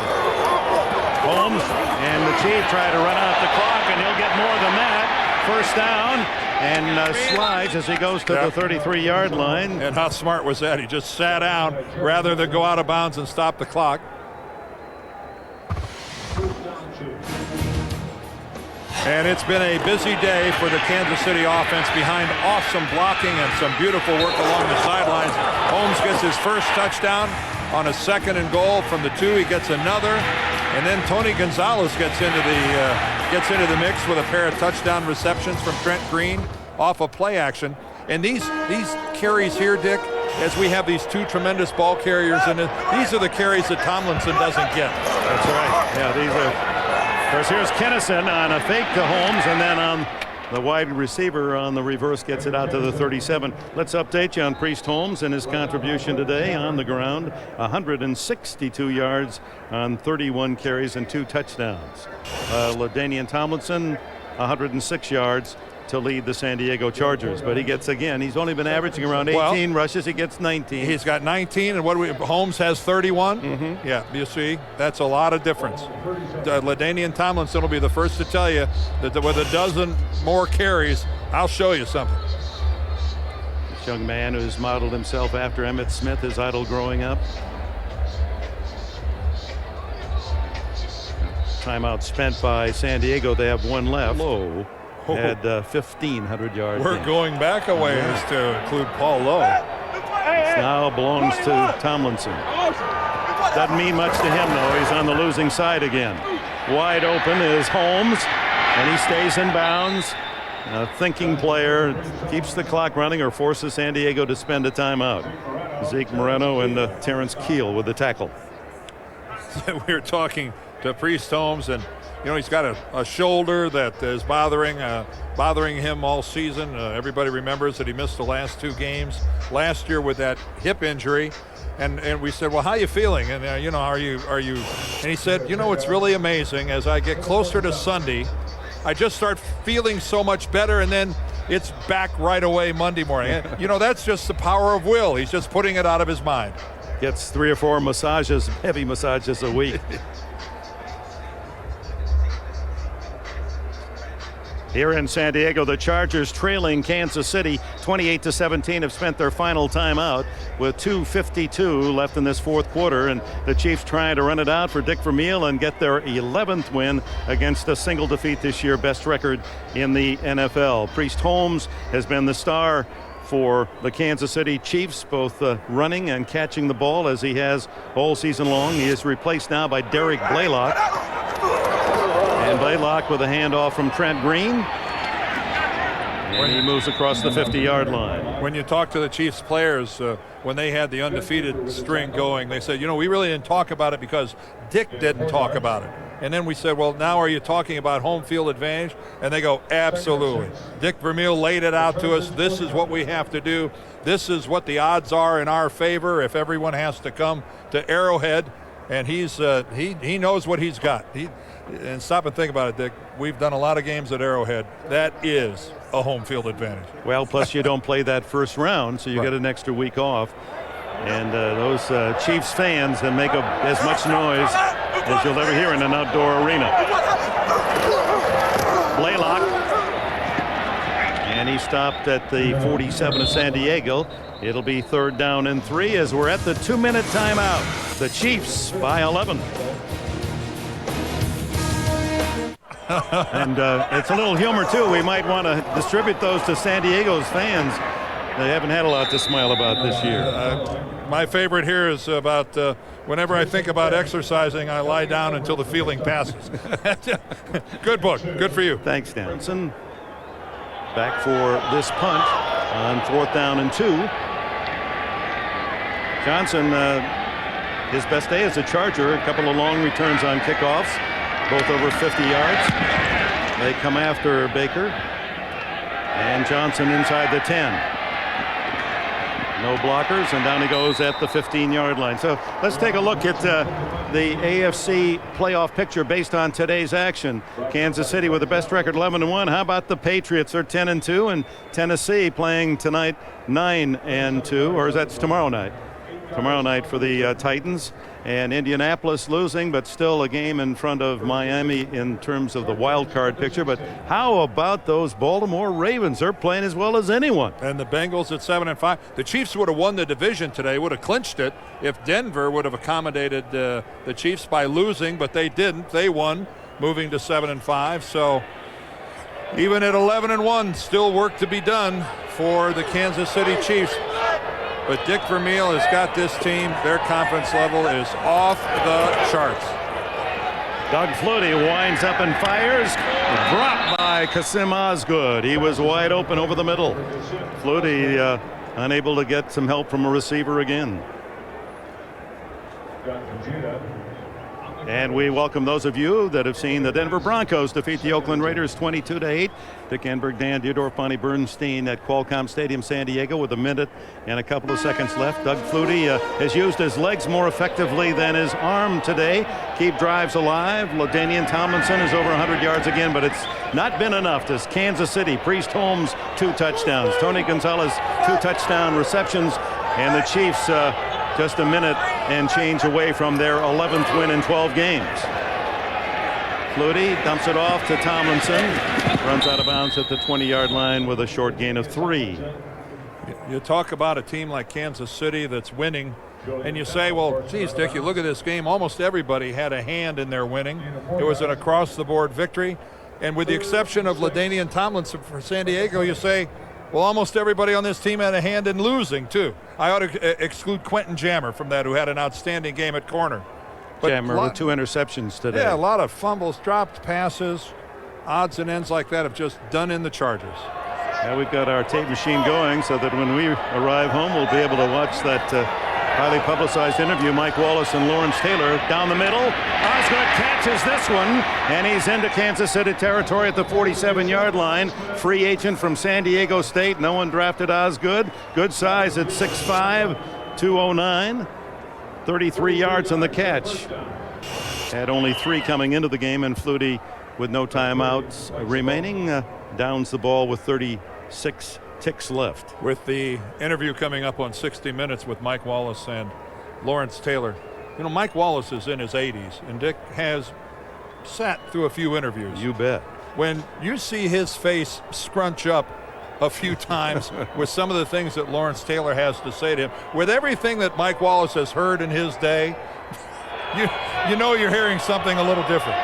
S1: Holmes and the Chief try to run out the clock, and he'll get more than that. First down, and slides as he goes to the 33-yard line.
S3: And how smart was that? He just sat down rather than go out of bounds and stop the clock. And it's been a busy day for the Kansas City offense behind awesome blocking and some beautiful work along the sidelines. Holmes gets his first touchdown on a 2nd and goal from the 2. He gets another, and then Tony Gonzalez gets into the mix with a pair of touchdown receptions from Trent Green off of play action. And these carries here, Dick, as we have these two tremendous ball carriers, and these are the carries that Tomlinson doesn't get.
S1: That's right. Yeah, these are. Of course, here's Kennison on a fake to Holmes, and then on the wide receiver on the reverse gets it out to the 37. Let's update you on Priest Holmes and his contribution today on the ground. 162 yards on 31 carries and 2 touchdowns. LaDainian Tomlinson, 106 yards to lead the San Diego Chargers, but he's only been averaging around 18 rushes. He gets 19.
S3: He's got 19, and Holmes has 31. Yeah, you see, that's a lot of difference. LaDainian Tomlinson will be the first to tell you that with a dozen more carries, I'll show you something.
S1: This young man who's modeled himself after Emmitt Smith, his idol growing up. Timeout spent by San Diego. They have one left. Lowe had 1,500 yards.
S3: We're going back a ways to include Paul Lowe.
S1: This now belongs to Tomlinson. Doesn't mean much to him, though. He's on the losing side again. Wide open is Holmes, and he stays in bounds. A thinking player, keeps the clock running or forces San Diego to spend a timeout. Zeke Moreno and Terrence Keel with the tackle.
S3: We were talking to Priest Holmes, and he's got a shoulder that is bothering him all season. Everybody remembers that he missed the last 2 games last year with that hip injury. And we said, well, how are you feeling? And, are you? And he said, it's really amazing. As I get closer to Sunday, I just start feeling so much better, and then it's back right away Monday morning. That's just the power of will. He's just putting it out of his mind.
S1: Gets 3 or 4 heavy massages a week. Here in San Diego, the Chargers trailing Kansas City 28-17 have spent their final timeout with 2:52 left in this 4th quarter, and the Chiefs trying to run it out for Dick Vermeil and get their 11th win against a single defeat this year, best record in the NFL. Priest Holmes has been the star for the Kansas City Chiefs, both running and catching the ball as he has all season long. He is replaced now by Derek Blaylock. And Blaylock with a handoff from Trent Green. And he moves across the 50-yard line.
S3: When you talk to the Chiefs players, when they had the undefeated string going, they said, we really didn't talk about it because Dick didn't talk about it. And then we said, well, now are you talking about home field advantage? And they go, absolutely. Dick Vermeil laid it out to us. This is what we have to do. This is what the odds are in our favor if everyone has to come to Arrowhead. And he knows what he's got. And stop and think about it, Dick. We've done a lot of games at Arrowhead. That is a home field advantage.
S7: Well, plus you don't play that first round, so you get an extra week off. And those Chiefs fans that make as much noise as you'll ever hear in an outdoor arena. Blaylock. And he stopped at the 47 of San Diego. It'll be 3rd down and 3 as we're at the 2-minute timeout. The Chiefs by 11. And it's a little humor, too. We might want to distribute those to San Diego's fans. They haven't had a lot to smile about this year.
S3: My favorite here is about whenever I think about exercising, I lie down until the feeling passes. Good book. Good for you.
S7: Thanks, Dan. Johnson back for this punt on 4th down and 2. Johnson, his best day as a Charger. A couple of long returns on kickoffs, both over 50 yards. They come after Baker. And Johnson inside the 10. No blockers, and down he goes at the 15-yard line. So let's take a look at the AFC playoff picture based on today's action. Kansas City with the best record, 11-1. How about the Patriots? Are 10-2, and Tennessee playing tonight 9-2, or is that tomorrow night? Tomorrow night for the Titans. And Indianapolis losing, but still a game in front of Miami in terms of the wild card picture. But how about those Baltimore Ravens? They're playing as well as anyone.
S3: And the Bengals at 7-5. The Chiefs would have won the division today, would have clinched it if Denver would have accommodated the Chiefs by losing, but they didn't. They won, moving to 7-5. So even at 11-1, still work to be done for the Kansas City Chiefs. But Dick Vermeil has got this team. Their confidence level is off the charts.
S7: Doug Flutie winds up and fires. Dropped by Kasim Osgood. He was wide open over the middle. Flutie unable to get some help from a receiver again. And we welcome those of you that have seen the Denver Broncos defeat the Oakland Raiders 22-8. Dick Enberg, Dan Dierdorf, Bonnie Bernstein at Qualcomm Stadium, San Diego, with a minute and a couple of seconds left. Doug Flutie has used his legs more effectively than his arm today. Keep drives alive. LaDainian Tomlinson is over 100 yards again, but it's not been enough. As Kansas City, Priest Holmes, 2 touchdowns. Tony Gonzalez, 2 touchdown receptions. And the Chiefs just a minute and change away from their 11th win in 12 games. Flutie dumps it off to Tomlinson. Runs out of bounds at the 20-yard line with a short gain of 3.
S3: You talk about a team like Kansas City that's winning, and you say, well, geez, Dick, you look at this game, almost everybody had a hand in their winning. It was an across-the-board victory. And with the exception of LaDainian Tomlinson for San Diego, you say, well, almost everybody on this team had a hand in losing, too. I ought to exclude Quentin Jammer from that, who had an outstanding game at corner. But
S7: Jammer with 2 interceptions today.
S3: Yeah, a lot of fumbles, dropped passes, odds and ends like that have just done in the Chargers.
S7: Now we've got our tape machine going so that when we arrive home, we'll be able to watch that highly publicized interview. Mike Wallace and Lawrence Taylor down the middle. Osgood catches this one, and he's into Kansas City territory at the 47-yard line. Free agent from San Diego State. No one drafted Osgood. Good size at 6'5", 209. 33 yards on the catch. Had only 3 coming into the game, and Flutie, with no timeouts remaining, downs the ball with 36 ticks left.
S3: With the interview coming up on 60 Minutes with Mike Wallace and Lawrence Taylor. You know, Mike Wallace is in his 80s, and Dick has sat through a few interviews.
S7: You bet.
S3: When you see his face scrunch up a few times with some of the things that Lawrence Taylor has to say to him, with everything that Mike Wallace has heard in his day, you know you're hearing something a little different.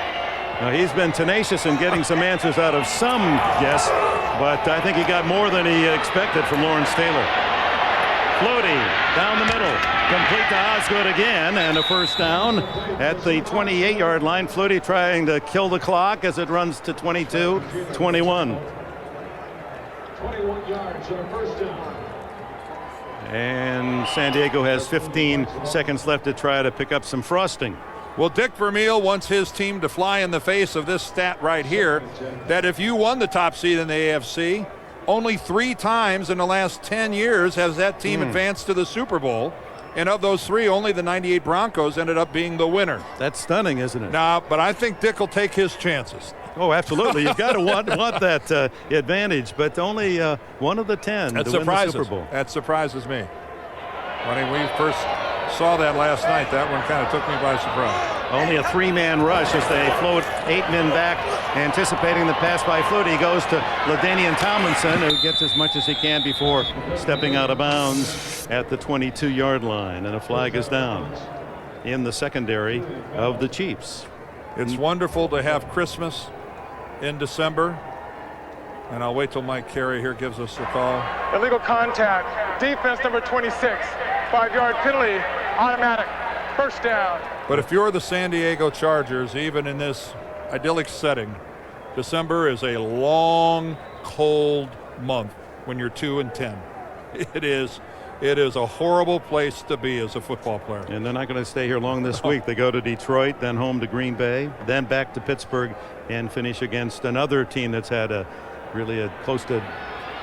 S7: Now, he's been tenacious in getting some answers out of some guests, but I think he got more than he expected from Lawrence Taylor. Flutie down the middle, complete to Osgood again, and a first down at the 28-yard line. Flutie trying to kill the clock as it runs to 22-21.
S8: 21 yards for a first down.
S7: And San Diego has 15 seconds left to try to pick up some frosting.
S3: Well, Dick Vermeil wants his team to fly in the face of this stat right here, that if you won the top seed in the AFC, only 3 times in the last 10 years has that team advanced to the Super Bowl. And of those 3, only the 98 Broncos ended up being the winner.
S7: That's stunning, isn't it?
S3: Nah, but I think Dick will take his chances.
S7: Oh, absolutely. You've got to want that advantage, but only 1 of the 10
S3: That
S7: to
S3: surprises,
S7: win the Super Bowl.
S3: That surprises me. When we first saw that last night, that one kind of took me by surprise.
S7: Only a 3-man rush as they float 8 men back, anticipating the pass by Flutie. Goes to LaDainian Tomlinson, who gets as much as he can before stepping out of bounds at the 22-yard line, and a flag is down in the secondary of the Chiefs.
S3: It's wonderful to have Christmas in December, and I'll wait till Mike Carey here gives us the call.
S2: Illegal contact. Defense number 26. 5-yard penalty. Automatic. First down.
S3: But if you're the San Diego Chargers, even in this idyllic setting, December is a long, cold month when you're 2-10. It is a horrible place to be as a football player.
S7: And they're not going to stay here long this week. They go to Detroit, then home to Green Bay, then back to Pittsburgh, and finish against another team that's had a close to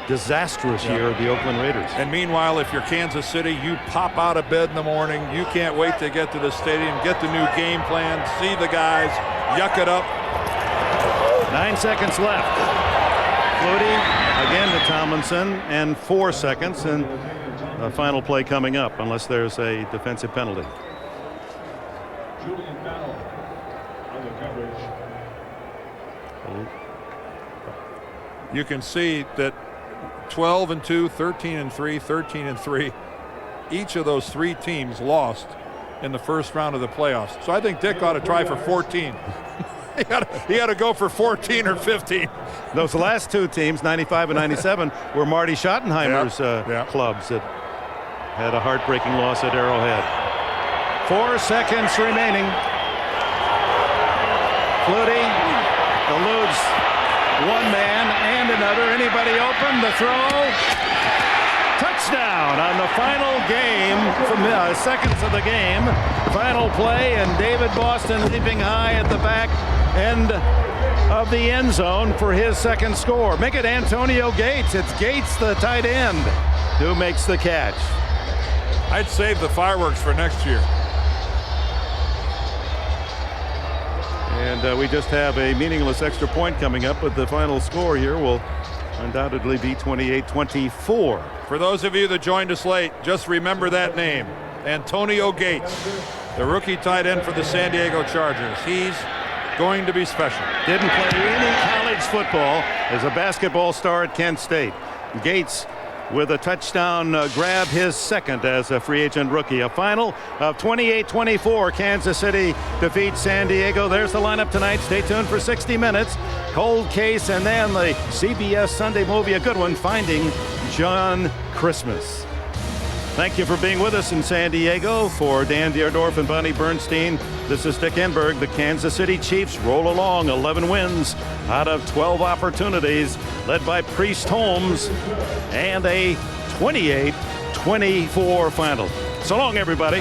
S7: disastrous year, the Oakland Raiders.
S3: And meanwhile, if you're Kansas City, you pop out of bed in the morning. You can't wait to get to the stadium, get the new game plan, see the guys, yuck it up.
S7: 9 seconds left. Flutie again to Tomlinson, and 4 seconds, and a final play coming up unless there's a defensive penalty.
S3: You can see that 12-2, 13-3, 13-3. Each of those 3 teams lost in the first round of the playoffs. So I think Dick ought to try for 14. he got to go for 14 or 15.
S7: Those last 2 teams, 95 and 97, were Marty Schottenheimer's clubs that had a heartbreaking loss at Arrowhead. 4 seconds remaining. Flutie eludes 1 man and another. Anybody open? The throw. Touchdown on the final game, from seconds of the game. Final play, and David Boston leaping high at the back end of the end zone for his second score. Make it Antonio Gates. It's Gates, the tight end, who makes the catch.
S3: I'd save the fireworks for next year.
S7: And we just have a meaningless extra point coming up, but the final score here will undoubtedly be 28-24.
S3: For those of you that joined us late, just remember that name, Antonio Gates, the rookie tight end for the San Diego Chargers. He's going to be special.
S7: Didn't play any college football, as a basketball star at Kent State. Gates with a touchdown grab, his second as a free agent rookie. A final of 28-24. Kansas City defeats San Diego. There's the lineup tonight. Stay tuned for 60 Minutes. Cold Case, and then the CBS Sunday movie, a good one, Finding John Christmas. Thank you for being with us in San Diego. For Dan Dierdorf and Bonnie Bernstein, this is Dick Enberg. The Kansas City Chiefs roll along, 11 wins out of 12 opportunities, led by Priest Holmes, and a 28-24 final. So long, everybody.